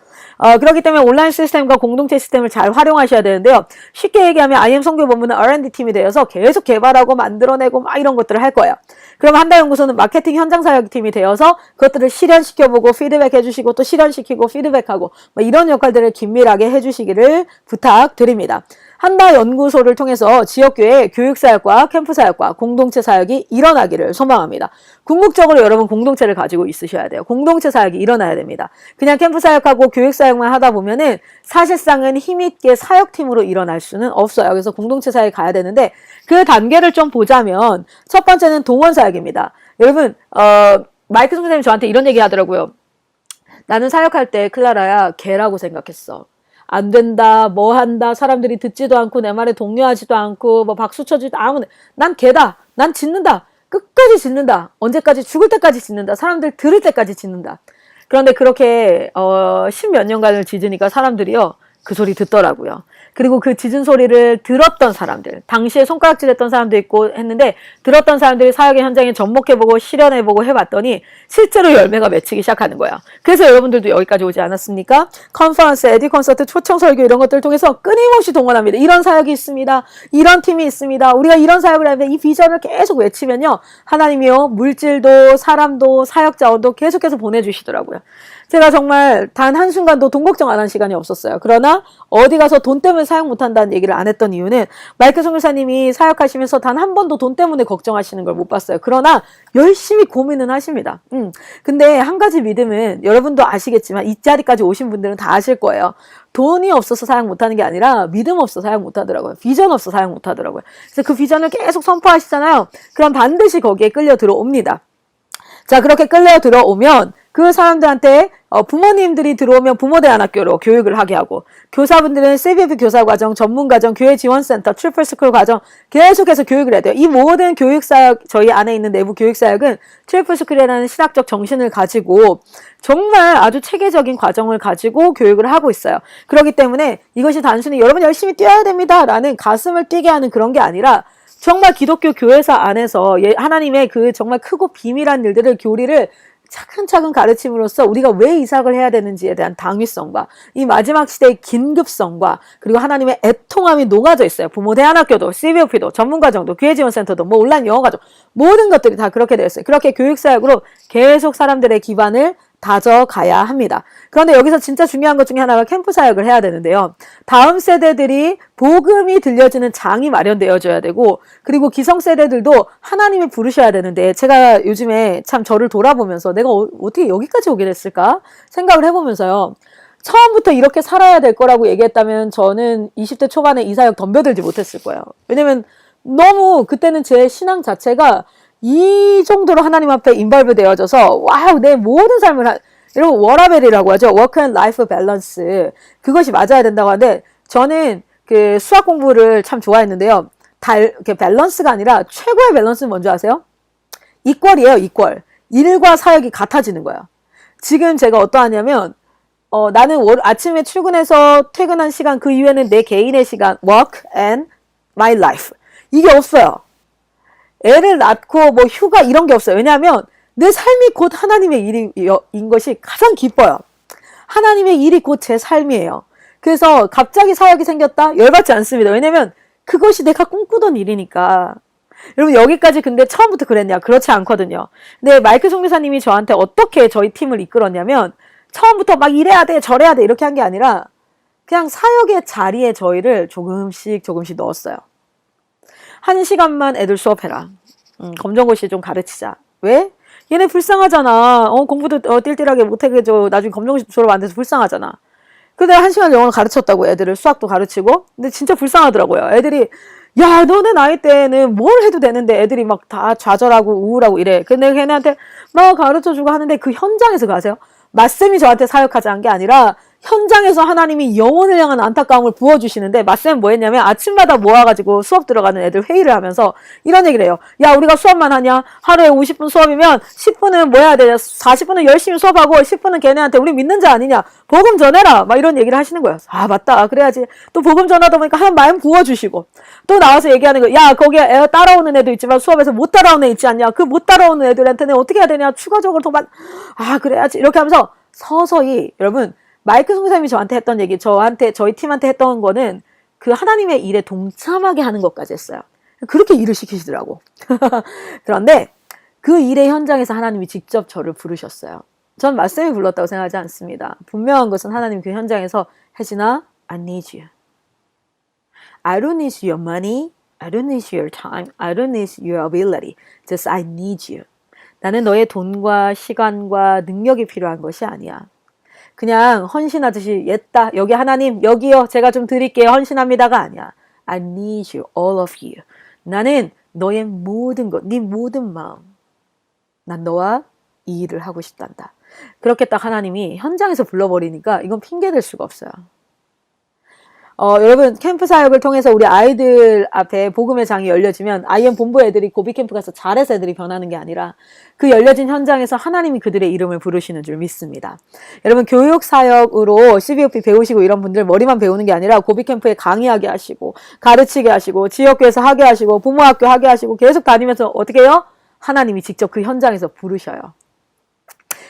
그렇기 때문에 온라인 시스템과 공동체 시스템을 잘 활용하셔야 되는데요. 쉽게 얘기하면 IM 선교본부는 R&D 팀이 되어서 계속 개발하고 만들어내고 막 이런 것들을 할 거예요. 그럼 한다연구소는 마케팅 현장 사역팀이 되어서 그것들을 실현시켜보고 피드백 해주시고 또 실현시키고 피드백하고 뭐 이런 역할들을 긴밀하게 해주시기를 부탁드립니다. 한다연구소를 통해서 지역교회 교육사역과 캠프사역과 공동체 사역이 일어나기를 소망합니다. 궁극적으로 여러분 공동체를 가지고 있으셔야 돼요. 공동체 사역이 일어나야 됩니다. 그냥 캠프사역하고 교육사역만 하다 보면은 사실상은 힘있게 사역팀으로 일어날 수는 없어요. 그래서 공동체 사역에 가야 되는데 그 단계를 좀 보자면 첫 번째는 동원사역입니다. 여러분 마이크 선생님이 저한테 이런 얘기 하더라고요. 나는 사역할 때 클라라야 개라고 생각했어. 안 된다, 뭐 한다, 사람들이 듣지도 않고 내 말에 동요하지도 않고 뭐 박수 쳐주지도 아무나 난 개다, 난 짓는다, 끝까지 짓는다, 언제까지 죽을 때까지 짓는다, 사람들 들을 때까지 짓는다. 그런데 그렇게 10몇 년간을 짖으니까 사람들이요 그 소리 듣더라고요. 그리고 그 짖은 소리를 들었던 사람들, 당시에 손가락질 했던 사람도 있고 했는데 들었던 사람들이 사역의 현장에 접목해보고 실현해보고 해봤더니 실제로 열매가 맺히기 시작하는 거야. 그래서 여러분들도 여기까지 오지 않았습니까? 컨퍼런스, 에디 콘서트, 초청 설교 이런 것들을 통해서 끊임없이 동원합니다. 이런 사역이 있습니다. 이런 팀이 있습니다. 우리가 이런 사역을 하면 이 비전을 계속 외치면요. 하나님이요 물질도 사람도 사역 자원도 계속해서 보내주시더라고요. 제가 정말 단 한순간도 돈 걱정 안 한 시간이 없었어요. 그러나 어디 가서 돈 때문에 사역 못한다는 얘기를 안 했던 이유는 마이크 선교사님이 사역하시면서 단 한 번도 돈 때문에 걱정하시는 걸 못 봤어요. 그러나 열심히 고민은 하십니다. 근데 한 가지 믿음은 여러분도 아시겠지만 이 자리까지 오신 분들은 다 아실 거예요. 돈이 없어서 사역 못하는 게 아니라 믿음 없어 사역 못하더라고요. 비전 없어 사역 못하더라고요. 그래서 그 비전을 계속 선포하시잖아요. 그럼 반드시 거기에 끌려 들어옵니다. 자, 그렇게 끌려 들어오면 그 사람들한테 부모님들이 들어오면 부모대안학교로 교육을 하게 하고 교사분들은 CBF 교사과정, 전문과정, 교회지원센터, 트리플스쿨 과정 계속해서 교육을 해야 돼요. 이 모든 교육사역, 저희 안에 있는 내부 교육사역은 트리플스쿨이라는 신학적 정신을 가지고 정말 아주 체계적인 과정을 가지고 교육을 하고 있어요. 그렇기 때문에 이것이 단순히 여러분 열심히 뛰어야 됩니다 라는 가슴을 뛰게 하는 그런 게 아니라 정말 기독교 교회사 안에서 하나님의 그 정말 크고 비밀한 일들을 교리를 차근차근 가르침으로써 우리가 왜 이삭을 해야 되는지에 대한 당위성과 이 마지막 시대의 긴급성과 그리고 하나님의 애통함이 녹아져 있어요. 부모대안학교도 CBOP도 전문과정도 교회지원센터도 뭐 온라인 영어과정 모든 것들이 다 그렇게 되어 있어요. 그렇게 교육사역으로 계속 사람들의 기반을 다져가야 합니다. 그런데 여기서 진짜 중요한 것 중에 하나가 캠프 사역을 해야 되는데요. 다음 세대들이 복음이 들려지는 장이 마련되어져야 되고 그리고 기성세대들도 하나님이 부르셔야 되는데 제가 요즘에 참 저를 돌아보면서 내가 어떻게 여기까지 오게 됐을까 생각을 해보면서요. 처음부터 이렇게 살아야 될 거라고 얘기했다면 저는 20대 초반에 이 사역 덤벼들지 못했을 거예요. 왜냐면 너무 그때는 제 신앙 자체가 이 정도로 하나님 앞에 인발브 되어져서 와우 내 모든 삶을 여러분 워라벨이라고 하죠. 워크 앤 라이프 밸런스 그것이 맞아야 된다고 하는데 저는 그 수학 공부를 참 좋아했는데요. 이렇게 밸런스가 아니라 최고의 밸런스는 뭔지 아세요? 이퀄이에요. 이퀄. 일과 사역이 같아지는 거예요. 지금 제가 어떠하냐면 나는 아침에 출근해서 퇴근한 시간 그 이후에는 내 개인의 시간 work and my life 이게 없어요. 애를 낳고 뭐 휴가 이런 게 없어요. 왜냐하면 내 삶이 곧 하나님의 일인 것이 가장 기뻐요. 하나님의 일이 곧 제 삶이에요. 그래서 갑자기 사역이 생겼다? 열받지 않습니다. 왜냐면 그것이 내가 꿈꾸던 일이니까. 여러분 여기까지 근데 처음부터 그랬냐? 그렇지 않거든요. 근데 마이크 선교사님이 저한테 어떻게 저희 팀을 이끌었냐면 처음부터 막 이래야 돼 저래야 돼 이렇게 한 게 아니라 그냥 사역의 자리에 저희를 조금씩 넣었어요. 1시간만 애들 수업해라. 검정고시 좀 가르치자. 왜? 얘네 불쌍하잖아. 공부도 띨띨하게 못하게 나중에 검정고시 졸업 안 돼서 불쌍하잖아. 근데 1시간 영어를 가르쳤다고 애들을 수학도 가르치고 근데 진짜 불쌍하더라고요. 애들이 야 너네 나이 때는 뭘 해도 되는데 애들이 막 다 좌절하고 우울하고 이래. 근데 걔네한테 막 가르쳐주고 하는데 그 현장에서 가세요. 맞쌤이 저한테 사역하자 한 게 아니라 현장에서 하나님이 영혼을 향한 안타까움을 부어주시는데 맞쌤은 뭐 했냐면 아침마다 모아가지고 수업 들어가는 애들 회의를 하면서 이런 얘기를 해요. 야 우리가 수업만 하냐? 하루에 50분 수업이면 10분은 뭐 해야 되냐? 40분은 열심히 수업하고 10분은 걔네한테 우리 믿는 자 아니냐? 복음 전해라! 막 이런 얘기를 하시는 거예요. 아 맞다 그래야지. 또 복음 전하다 보니까 한 마음 부어주시고 또 나와서 얘기하는 거예요. 야 거기에 애 따라오는 애도 있지만 수업에서 못 따라오는 애 있지 않냐? 그 못 따라오는 애들한테는 어떻게 해야 되냐? 추가적으로 그래야지 이렇게 하면서 서서히 여러분 마이크 선교사님이 저한테 했던 얘기, 저희 팀한테 했던 거는 그 하나님의 일에 동참하게 하는 것까지 했어요. 그렇게 일을 시키시더라고. 그런데 그 일의 현장에서 하나님이 직접 저를 부르셨어요. 전 말씀이 불렀다고 생각하지 않습니다. 분명한 것은 하나님 그 현장에서 혜진아, I need you. I don't need your money. I don't need your time. I don't need your ability. Just I need you. 나는 너의 돈과 시간과 능력이 필요한 것이 아니야. 그냥 헌신하듯이 옛다 여기 하나님 여기요 제가 좀 드릴게요 헌신합니다가 아니야. I need you, all of you. 나는 너의 모든 것, 네 모든 마음 난 너와 이 일을 하고 싶단다. 그렇게 딱 하나님이 현장에서 불러버리니까 이건 핑계댈 수가 없어요. 여러분 캠프 사역을 통해서 우리 아이들 앞에 복음의 장이 열려지면 IM 본부 애들이 고비 캠프 가서 잘해서 애들이 변하는 게 아니라 그 열려진 현장에서 하나님이 그들의 이름을 부르시는 줄 믿습니다. 여러분 교육 사역으로 CBOP 배우시고 이런 분들 머리만 배우는 게 아니라 고비 캠프에 강의하게 하시고 가르치게 하시고 지역교회에서 하게 하시고 부모학교 하게 하시고 계속 다니면서 어떻게 해요? 하나님이 직접 그 현장에서 부르셔요.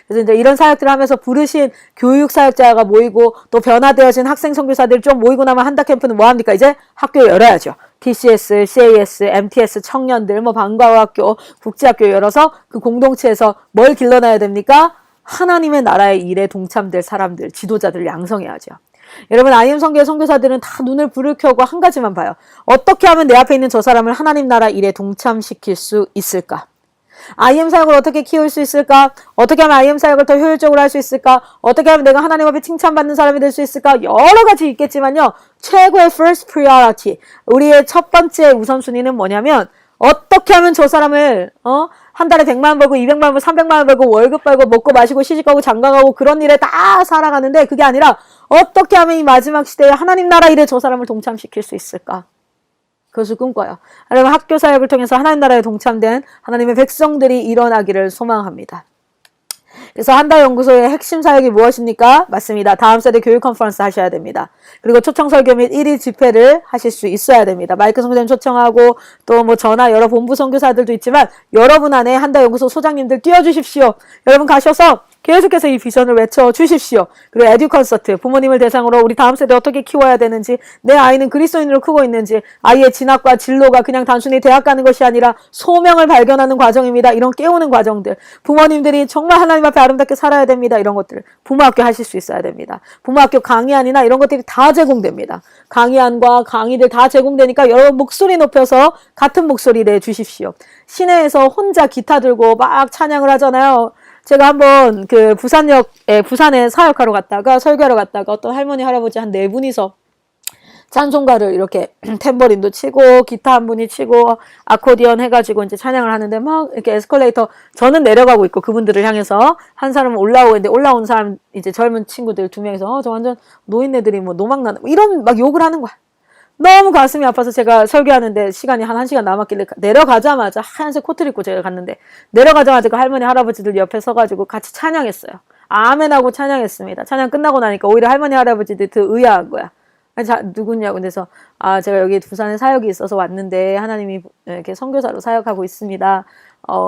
그래서 이제 이런 사역들을 하면서 부르신 교육 사역자가 모이고 또 변화되어진 학생 선교사들이 좀 모이고 나면 한다 캠프는 뭐 합니까? 이제 학교 열어야죠. TCS, CAS, MTS, 청년들, 방과학교, 국제학교 열어서 그 공동체에서 뭘 길러놔야 됩니까? 하나님의 나라의 일에 동참될 사람들, 지도자들 양성해야죠. 여러분 IM 선교의 선교사들은 다 눈을 불을 켜고 한 가지만 봐요. 어떻게 하면 내 앞에 있는 저 사람을 하나님 나라 일에 동참시킬 수 있을까? IM 사역을 어떻게 키울 수 있을까? 어떻게 하면 IM 사역을 더 효율적으로 할 수 있을까? 어떻게 하면 내가 하나님 앞에 칭찬받는 사람이 될 수 있을까? 여러 가지 있겠지만요. 최고의 first priority, 우리의 첫 번째 우선순위는 뭐냐면 어떻게 하면 저 사람을 한 달에 100만 원 벌고 200만 원 벌고 300만 원 벌고 월급 벌고 먹고 마시고 시집가고 장가가고 그런 일에 다 살아가는데 그게 아니라 어떻게 하면 이 마지막 시대에 하나님 나라 일에 저 사람을 동참시킬 수 있을까? 그것을 꿈꿔요. 여러분 학교 사역을 통해서 하나님 나라에 동참된 하나님의 백성들이 일어나기를 소망합니다. 그래서 한다 연구소의 핵심 사역이 무엇입니까? 맞습니다. 다음 세대 교육 컨퍼런스 하셔야 됩니다. 그리고 초청 설교 및 1일 집회를 하실 수 있어야 됩니다. 마이크 선교사님 초청하고 또 전화 여러 본부 선교사들도 있지만 여러분 안에 한다 연구소 소장님들 띄워주십시오. 여러분 가셔서 계속해서 이 비전을 외쳐주십시오. 그리고 에듀 콘서트, 부모님을 대상으로 우리 다음 세대 어떻게 키워야 되는지, 내 아이는 그리스도인으로 크고 있는지, 아이의 진학과 진로가 그냥 단순히 대학 가는 것이 아니라 소명을 발견하는 과정입니다. 이런 깨우는 과정들, 부모님들이 정말 하나님 앞에 아름답게 살아야 됩니다. 이런 것들 부모학교 하실 수 있어야 됩니다. 부모학교 강의안이나 이런 것들이 다 제공됩니다. 강의안과 강의들 다 제공되니까 여러분 목소리 높여서 같은 목소리 내주십시오. 시내에서 혼자 기타 들고 막 찬양을 하잖아요. 제가 한번 그 부산에 사역하러 갔다가 설교하러 갔다가 어떤 할머니 할아버지 한 4분이서 찬송가를 이렇게 탬버린도 치고 기타 한 분이 치고 아코디언 해가지고 이제 찬양을 하는데 막 이렇게 에스컬레이터 저는 내려가고 있고 그분들을 향해서 한 사람은 올라오고 있는데 올라온 사람 이제 젊은 친구들 2명이서 저 완전 노인네들이 뭐 노망나는 뭐 이런 막 욕을 하는 거야. 너무 가슴이 아파서 제가 설교하는데 시간이 한 1시간 남았길래 내려가자마자 하얀색 코트를 입고 제가 갔는데 내려가자마자 그 할머니 할아버지들 옆에 서가지고 같이 찬양했어요. 아멘하고 찬양했습니다. 찬양 끝나고 나니까 오히려 할머니 할아버지들이 더 의아한 거야. 자, 누구냐고. 그래서, 제가 여기 부산에 사역이 있어서 왔는데, 하나님이 이렇게 선교사로 사역하고 있습니다.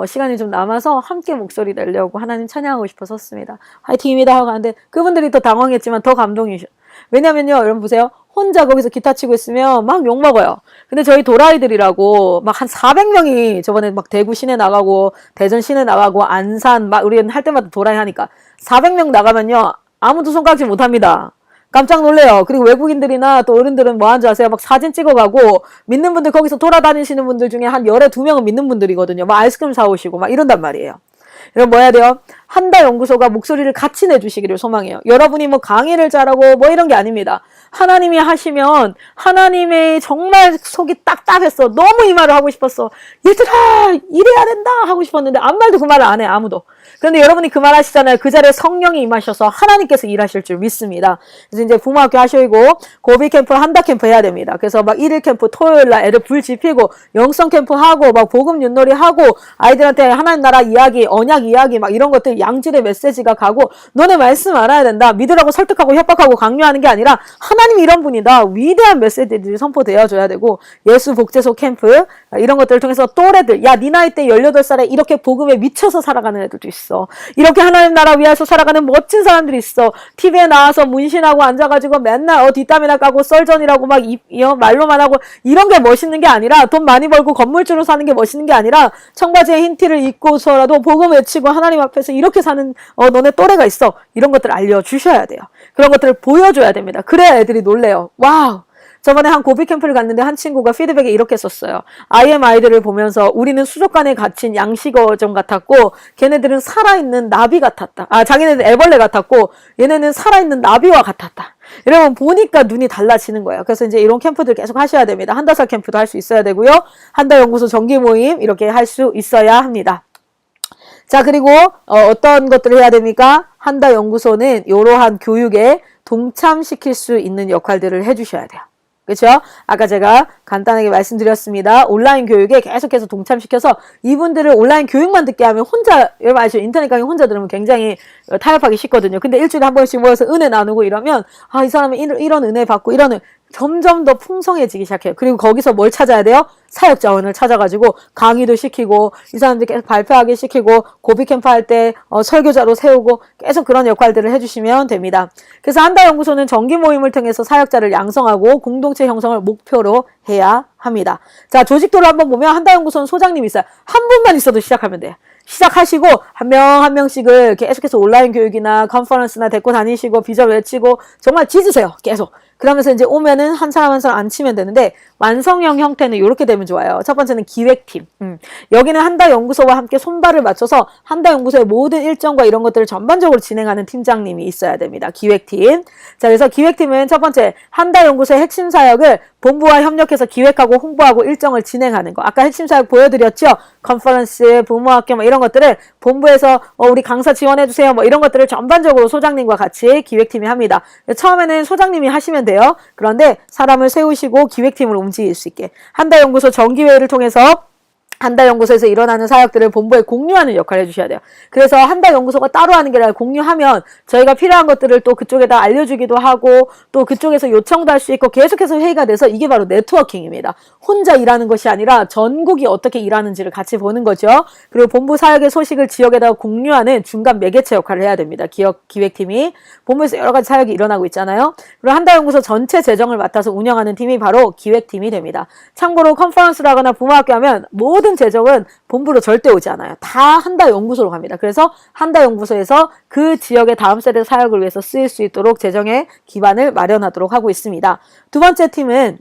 시간이 좀 남아서 함께 목소리 내려고 하나님 찬양하고 싶어서 섰습니다. 화이팅입니다 하고 가는데, 그분들이 더 당황했지만 더 감동이셔. 왜냐면요, 여러분 보세요. 혼자 거기서 기타 치고 있으면 막 욕먹어요. 근데 저희 도라이들이라고 막 한 400명이 저번에 막 대구 시내 나가고, 대전 시내 나가고, 안산, 막 우리는 할 때마다 도라이 하니까, 400명 나가면요, 아무도 손가락질 못 합니다. 깜짝 놀래요. 그리고 외국인들이나 또 어른들은 뭐 하는 줄 아세요? 막 사진 찍어가고 믿는 분들 거기서 돌아다니시는 분들 중에 한 열에 2명은 믿는 분들이거든요. 막 아이스크림 사오시고 막 이런단 말이에요. 여러분 뭐 해야 돼요? 한다 연구소가 목소리를 같이 내주시기를 소망해요. 여러분이 뭐 강의를 잘하고 뭐 이런 게 아닙니다. 하나님이 하시면 하나님의 정말 속이 딱딱했어. 너무 이 말을 하고 싶었어. 얘들아 이래야 된다 하고 싶었는데 아무 말도 그 말을 안 해. 아무도. 그런데 여러분이 그 말 하시잖아요. 그 자리에 성령이 임하셔서 하나님께서 일하실 줄 믿습니다. 그래서 이제 부모학교 하시고 고비 캠프 한다 캠프 해야 됩니다. 그래서 막 1일 캠프 토요일 날 애들 불 지피고 영성 캠프 하고 막 복음 윷놀이 하고 아이들한테 하나님 나라 이야기 언약 이야기 막 이런 것들 양질의 메시지가 가고 너네 말씀 알아야 된다. 믿으라고 설득하고 협박하고 강요하는 게 아니라 하나님이 이런 분이다. 위대한 메시지들이 선포되어 줘야 되고 예수 복제소 캠프 이런 것들을 통해서 또래들 야 네 나이 때 18살에 이렇게 복음에 미쳐서 살아가는 애들도 있어. 이렇게 하나님 나라 위해서 살아가는 멋진 사람들이 있어. TV에 나와서 문신하고 앉아가지고 맨날 뒷담이나 까고 썰전이라고 막 말로만 하고 이런 게 멋있는 게 아니라 돈 많이 벌고 건물주로 사는 게 멋있는 게 아니라 청바지에 흰 티를 입고서라도 복음 외치고 하나님 앞에서 이렇게 사는 너네 또래가 있어. 이런 것들 알려주셔야 돼요. 그런 것들을 보여줘야 됩니다. 그래야 애들이 놀래요. 와우. 저번에 한 고비 캠프를 갔는데 한 친구가 피드백에 이렇게 썼어요. IM 아이들을 보면서 우리는 수족관에 갇힌 양식어종 같았고 걔네들은 살아있는 나비 같았다. 자기네들 애벌레 같았고 얘네는 살아있는 나비와 같았다. 여러분 보니까 눈이 달라지는 거예요. 그래서 이제 이런 캠프들 계속 하셔야 됩니다. 한다살 캠프도 할 수 있어야 되고요. 한다 연구소 정기 모임 이렇게 할 수 있어야 합니다. 자 그리고 어떤 것들을 해야 됩니까? 한다 연구소는 이러한 교육에 동참시킬 수 있는 역할들을 해주셔야 돼요. 그렇죠? 아까 제가 간단하게 말씀드렸습니다. 온라인 교육에 계속해서 동참시켜서 이분들을 온라인 교육만 듣게 하면 혼자 여러분 아시죠? 인터넷 강의 혼자 들으면 굉장히 타협하기 쉽거든요. 근데 일주일에 한 번씩 모여서 은혜 나누고 이러면 이 사람은 이런 은혜 받고 이런 점점 더 풍성해지기 시작해요. 그리고 거기서 뭘 찾아야 돼요? 사역 자원을 찾아가지고 강의도 시키고 이 사람들 계속 발표하게 시키고 고비 캠프 할 때 설교자로 세우고 계속 그런 역할들을 해주시면 됩니다. 그래서 한다 연구소는 정기 모임을 통해서 사역자를 양성하고 공동체 형성을 목표로 해야 합니다. 자 조직도를 한번 보면 한다 연구소는 소장님이 있어요. 한 분만 있어도 시작하면 돼요. 시작하시고 한 명 한 명씩을 계속해서 온라인 교육이나 컨퍼런스나 데리고 다니시고 비전 외치고 정말 짖으세요. 계속. 그러면서 이제 오면은 한 사람 한 사람 안 치면 되는데 완성형 형태는 이렇게 되면 좋아요. 첫 번째는 기획팀. 여기는 한다 연구소와 함께 손발을 맞춰서 한다 연구소의 모든 일정과 이런 것들을 전반적으로 진행하는 팀장님이 있어야 됩니다. 기획팀. 자, 그래서 기획팀은 첫 번째 한다 연구소의 핵심 사역을 본부와 협력해서 기획하고 홍보하고 일정을 진행하는 거. 아까 핵심 사역 보여드렸죠? 컨퍼런스, 부모학교 뭐 이런 것들을 본부에서 우리 강사 지원해주세요. 뭐 이런 것들을 전반적으로 소장님과 같이 기획팀이 합니다. 처음에는 소장님이 하시면 돼요. 그런데 사람을 세우시고 기획팀을 움직일 수 있게. 한다 연구소 정기회의를 통해서 한다 연구소에서 일어나는 사역들을 본부에 공유하는 역할을 해주셔야 돼요. 그래서 한다 연구소가 따로 하는 게 아니라 공유하면 저희가 필요한 것들을 또 그쪽에다 알려주기도 하고 또 그쪽에서 요청도 할 수 있고 계속해서 회의가 돼서 이게 바로 네트워킹입니다. 혼자 일하는 것이 아니라 전국이 어떻게 일하는지를 같이 보는 거죠. 그리고 본부 사역의 소식을 지역에다가 공유하는 중간 매개체 역할을 해야 됩니다. 기획팀이. 본부에서 여러 가지 사역이 일어나고 있잖아요. 그리고 한다 연구소 전체 재정을 맡아서 운영하는 팀이 바로 기획팀이 됩니다. 참고로 컨퍼런스를 하거나 부모학교 하면 모든 재정은 본부로 절대 오지 않아요. 다 한다 연구소로 갑니다. 그래서 한다 연구소에서 그 지역의 다음 세대 사역을 위해서 쓰일 수 있도록 재정의 기반을 마련하도록 하고 있습니다. 두 번째 팀은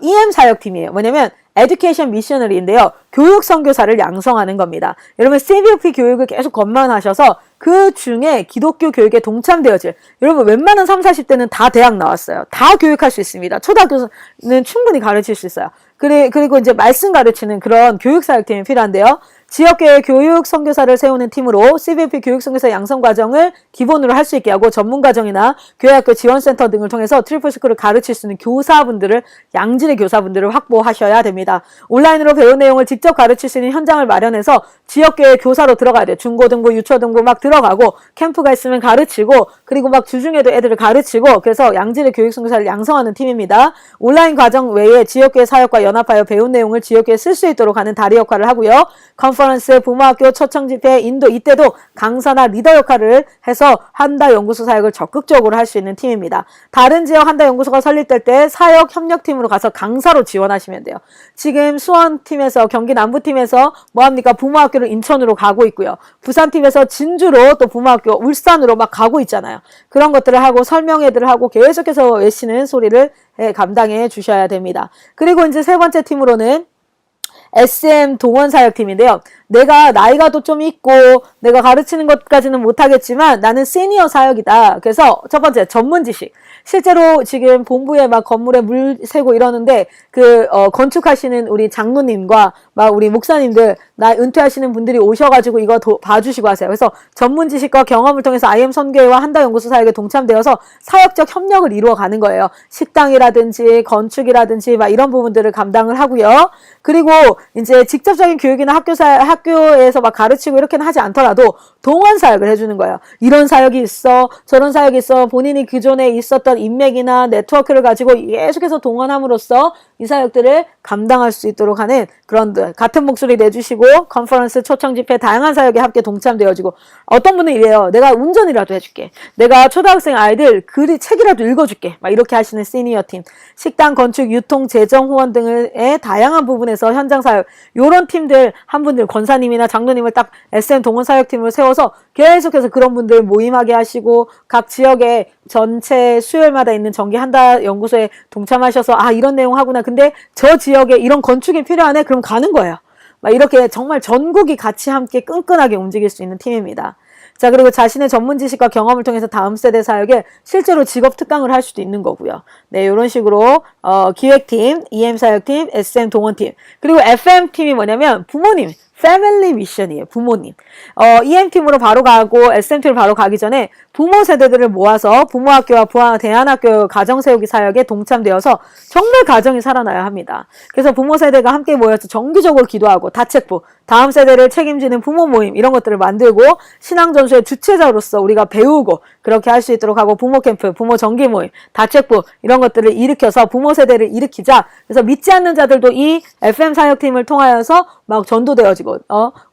EM 사역팀이에요. 뭐냐면 Education Missionary인데요. 교육 선교사를 양성하는 겁니다. 여러분 CVP 교육을 계속 건면하셔서 그 중에 기독교 교육에 동참되어질, 여러분 웬만한 30, 40대는 다 대학 나왔어요. 다 교육할 수 있습니다. 초등학교는 충분히 가르칠 수 있어요. 그리고 이제 말씀 가르치는 그런 교육사역팀이 필요한데요. 지역교회 교육 선교사를 세우는 팀으로 CVP 교육 선교사 양성 과정을 기본으로 할 수 있게 하고 전문 과정이나 교회학교 지원센터 등을 통해서 트리플 스쿨을 가르칠 수 있는 교사분들을, 양질의 교사분들을 확보하셔야 됩니다. 온라인으로 배운 내용을 직접 가르칠 수 있는 현장을 마련해서 지역교회 교사로 들어가야 돼요. 중고등부, 유초등부 막 들어가고 캠프가 있으면 가르치고, 그리고 막 주중에도 애들을 가르치고, 그래서 양질의 교육 선교사를 양성하는 팀입니다. 온라인 과정 외에 지역교회 사역과 연합하여 배운 내용을 지역교회에 쓸 수 있도록 하는 다리 역할을 하고요. 컨퍼런스, 부모학교, 초청집회, 인도, 이때도 강사나 리더 역할을 해서 한다 연구소 사역을 적극적으로 할 수 있는 팀입니다. 다른 지역 한다 연구소가 설립될 때 사역 협력팀으로 가서 강사로 지원하시면 돼요. 지금 수원팀에서, 경기 남부팀에서 뭐합니까? 부모학교를 인천으로 가고 있고요. 부산팀에서 진주로, 또 부모학교 울산으로 막 가고 있잖아요. 그런 것들을 하고 설명회들을 하고 계속해서 외치는 소리를 감당해 주셔야 됩니다. 그리고 이제 세 번째 팀으로는 SM 동원사역팀인데요. 내가 나이가 또 좀 있고 내가 가르치는 것까지는 못하겠지만 나는 시니어 사역이다. 그래서 첫 번째, 전문 지식. 실제로 지금 본부에 막 건물에 물 새고 이러는데 건축하시는 우리 장로님과 막 우리 목사님들, 나 은퇴하시는 분들이 오셔가지고 이거 봐주시고 하세요. 그래서 전문 지식과 경험을 통해서 IM 선교회와 한다 연구소 사역에 동참되어서 사역적 협력을 이루어가는 거예요. 식당이라든지 건축이라든지 막 이런 부분들을 감당을 하고요. 그리고 이제 직접적인 교육이나 학교에서 막 가르치고 이렇게는 하지 않더라도 동원 사역을 해주는 거예요. 이런 사역이 있어, 저런 사역이 있어. 본인이 기존에 있었던 인맥이나 네트워크를 가지고 계속해서 동원함으로써 이 사역들을 감당할 수 있도록 하는 그런 같은 목소리 내주시고, 컨퍼런스, 초청 집회, 다양한 사역에 함께 동참되어지고, 어떤 분은 이래요. 내가 운전이라도 해줄게. 내가 초등학생 아이들 책이라도 읽어줄게. 막 이렇게 하시는 시니어 팀. 식당, 건축, 유통, 재정, 후원 등의 다양한 부분에서 현장 사역, 요런 팀들 한 분들, 권사님이나 장로님을 딱 SM 동원 사역팀으로 세워서 계속해서 그런 분들 모임하게 하시고, 각 지역에 전체 수요일마다 있는 정기 한다 연구소에 동참하셔서 이런 내용 하구나. 근데 저 지역에 이런 건축이 필요하네. 그럼 가는 거예요. 막 이렇게 정말 전국이 같이 함께 끈끈하게 움직일 수 있는 팀입니다. 자, 그리고 자신의 전문 지식과 경험을 통해서 다음 세대 사역에 실제로 직업 특강을 할 수도 있는 거고요. 네, 이런 식으로 기획팀, EM 사역팀, SM 동원팀, 그리고 FM팀이 뭐냐면 부모님, 패밀리 미션이에요. 부모님. EM팀으로 바로 가고 SM팀으로 바로 가기 전에 부모 세대들을 모아서 부모학교와 대안학교 가정세우기 사역에 동참되어서 정말 가정이 살아나야 합니다. 그래서 부모 세대가 함께 모여서 정기적으로 기도하고 다책부, 다음 세대를 책임지는 부모 모임 이런 것들을 만들고 신앙전수의 주체자로서 우리가 배우고 그렇게 할 수 있도록 하고, 부모 캠프, 부모 정기 모임, 다책부 이런 것들을 일으켜서 부모 세대를 일으키자. 그래서 믿지 않는 자들도 이 FM 사역팀을 통하여서 막 전도되어지고,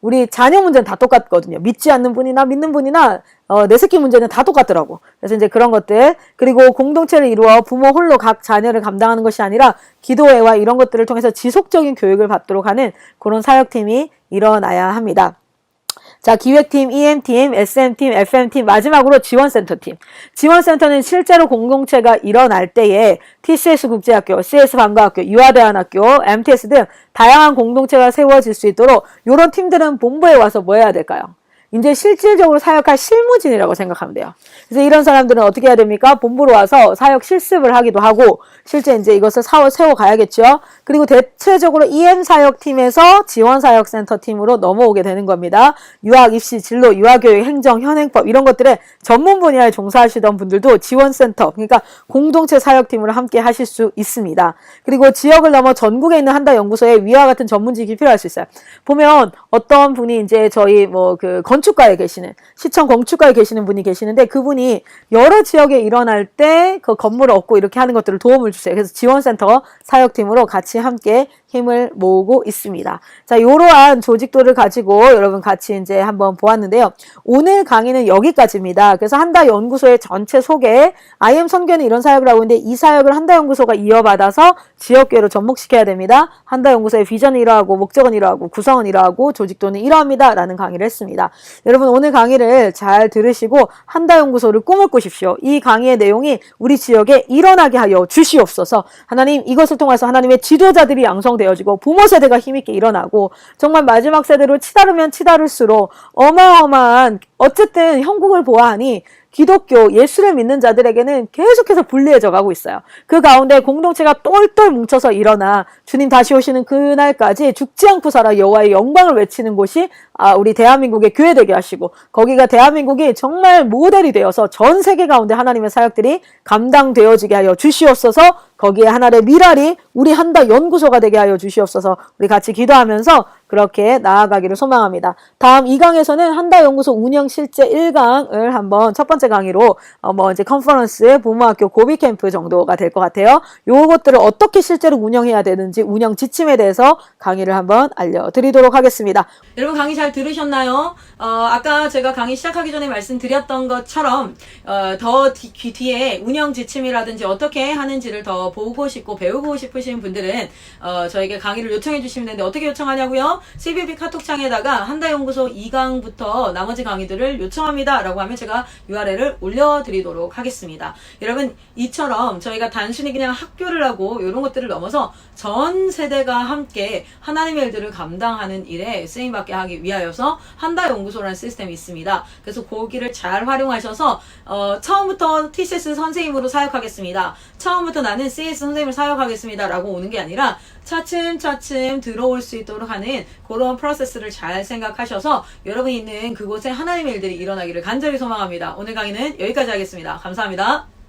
우리 자녀 문제는 다 똑같거든요. 믿지 않는 분이나 믿는 분이나 내 새끼 문제는 다 똑같더라고. 그래서 이제 그런 것들, 그리고 공동체를 이루어 부모 홀로 각 자녀를 감당하는 것이 아니라 기도회와 이런 것들을 통해서 지속적인 교육을 받도록 하는 그런 사역팀이 일어나야 합니다. 자, 기획팀, EM팀, SM팀, FM팀, 마지막으로 지원센터팀. 지원센터는 실제로 공동체가 일어날 때에 TCS 국제학교, CS 방과학교, 유아대안학교, MTS 등 다양한 공동체가 세워질 수 있도록 이런 팀들은 본부에 와서 뭐 해야 될까요? 이제 실질적으로 사역할 실무진이라고 생각하면 돼요. 그래서 이런 사람들은 어떻게 해야 됩니까? 본부로 와서 사역 실습을 하기도 하고, 실제 이제 이것을 세워 가야겠죠. 그리고 대체적으로 EM 사역팀에서 지원사역센터 팀으로 넘어오게 되는 겁니다. 유학, 입시, 진로, 유아교육, 행정, 현행법 이런 것들에 전문 분야에 종사하시던 분들도 지원센터, 그러니까 공동체 사역팀으로 함께 하실 수 있습니다. 그리고 지역을 넘어 전국에 있는 한다 연구소에 위와 같은 전문직이 필요할 수 있어요. 보면 어떤 분이 이제 저희 건축가에 계시는, 시청 건축가에 계시는 분이 계시는데, 그분이 여러 지역에 일어날 때 그 건물을 얻고 이렇게 하는 것들을 도움을 주세요. 그래서 지원센터 사역팀으로 같이 함께 힘을 모으고 있습니다. 자, 이러한 조직도를 가지고 여러분 같이 이제 한번 보았는데요. 오늘 강의는 여기까지입니다. 그래서 한다 연구소의 전체 소개, IM 선교는 이런 사역을 하고 있는데 이 사역을 한다 연구소가 이어받아서 지역교회로 접목시켜야 됩니다. 한다 연구소의 비전은 이러하고, 목적은 이러하고, 구성은 이러하고, 조직도는 이러합니다. 라는 강의를 했습니다. 여러분 오늘 강의를 잘 들으시고 한다 연구소를 꿈을 꾸십시오. 이 강의의 내용이 우리 지역에 일어나게 하여 주시옵소서. 하나님, 이것을 통해서 하나님의 지도자들이 양성되고 형성되어지고 부모 세대가 힘있게 일어나고 정말 마지막 세대로 치다르면 치다를수록 어마어마한 어쨌든 형국을 보아하니 기독교 예수를 믿는 자들에게는 계속해서 불리해져 가고 있어요. 그 가운데 공동체가 똘똘 뭉쳐서 일어나 주님 다시 오시는 그날까지 죽지 않고 살아 여호와의 영광을 외치는 곳이 우리 대한민국의 교회 되게 하시고 거기가 대한민국이 정말 모델이 되어서 전 세계 가운데 하나님의 사역들이 감당되어지게 하여 주시옵소서. 거기에 하나의 미랄이 우리 한다 연구소가 되게 하여 주시옵소서. 우리 같이 기도하면서 그렇게 나아가기를 소망합니다. 다음 2강에서는 한다 연구소 운영 실제 1강을 한번 첫 번째 강의로 이제 컨퍼런스, 부모학교 고비 캠프 정도가 될 것 같아요. 요것들을 어떻게 실제로 운영해야 되는지 운영 지침에 대해서 강의를 한번 알려드리도록 하겠습니다. 여러분 강의 잘 들으셨나요? 아까 제가 강의 시작하기 전에 말씀드렸던 것처럼 더 뒤에 운영 지침이라든지 어떻게 하는지를 더 보고 싶고 배우고 싶으신 분들은 저에게 강의를 요청해 주시면 되는데 어떻게 요청하냐고요? CBB 카톡창에다가 한다연구소 2강부터 나머지 강의들을 요청합니다 라고 하면 제가 URL을 올려드리도록 하겠습니다. 여러분 이처럼 저희가 단순히 그냥 학교를 하고 이런 것들을 넘어서 전 세대가 함께 하나님의 일들을 감당하는 일에 쓰임받게 하기 위하여서 한다연구소라는 시스템이 있습니다. 그래서 거기를 잘 활용하셔서 처음부터 TCS 선생님으로 사역하겠습니다. 처음부터 나는 CS 선생님을 사역하겠습니다 라고 오는 게 아니라 차츰차츰 들어올 수 있도록 하는 그런 프로세스를 잘 생각하셔서 여러분이 있는 그곳에 하나님의 일들이 일어나기를 간절히 소망합니다. 오늘 강의는 여기까지 하겠습니다. 감사합니다.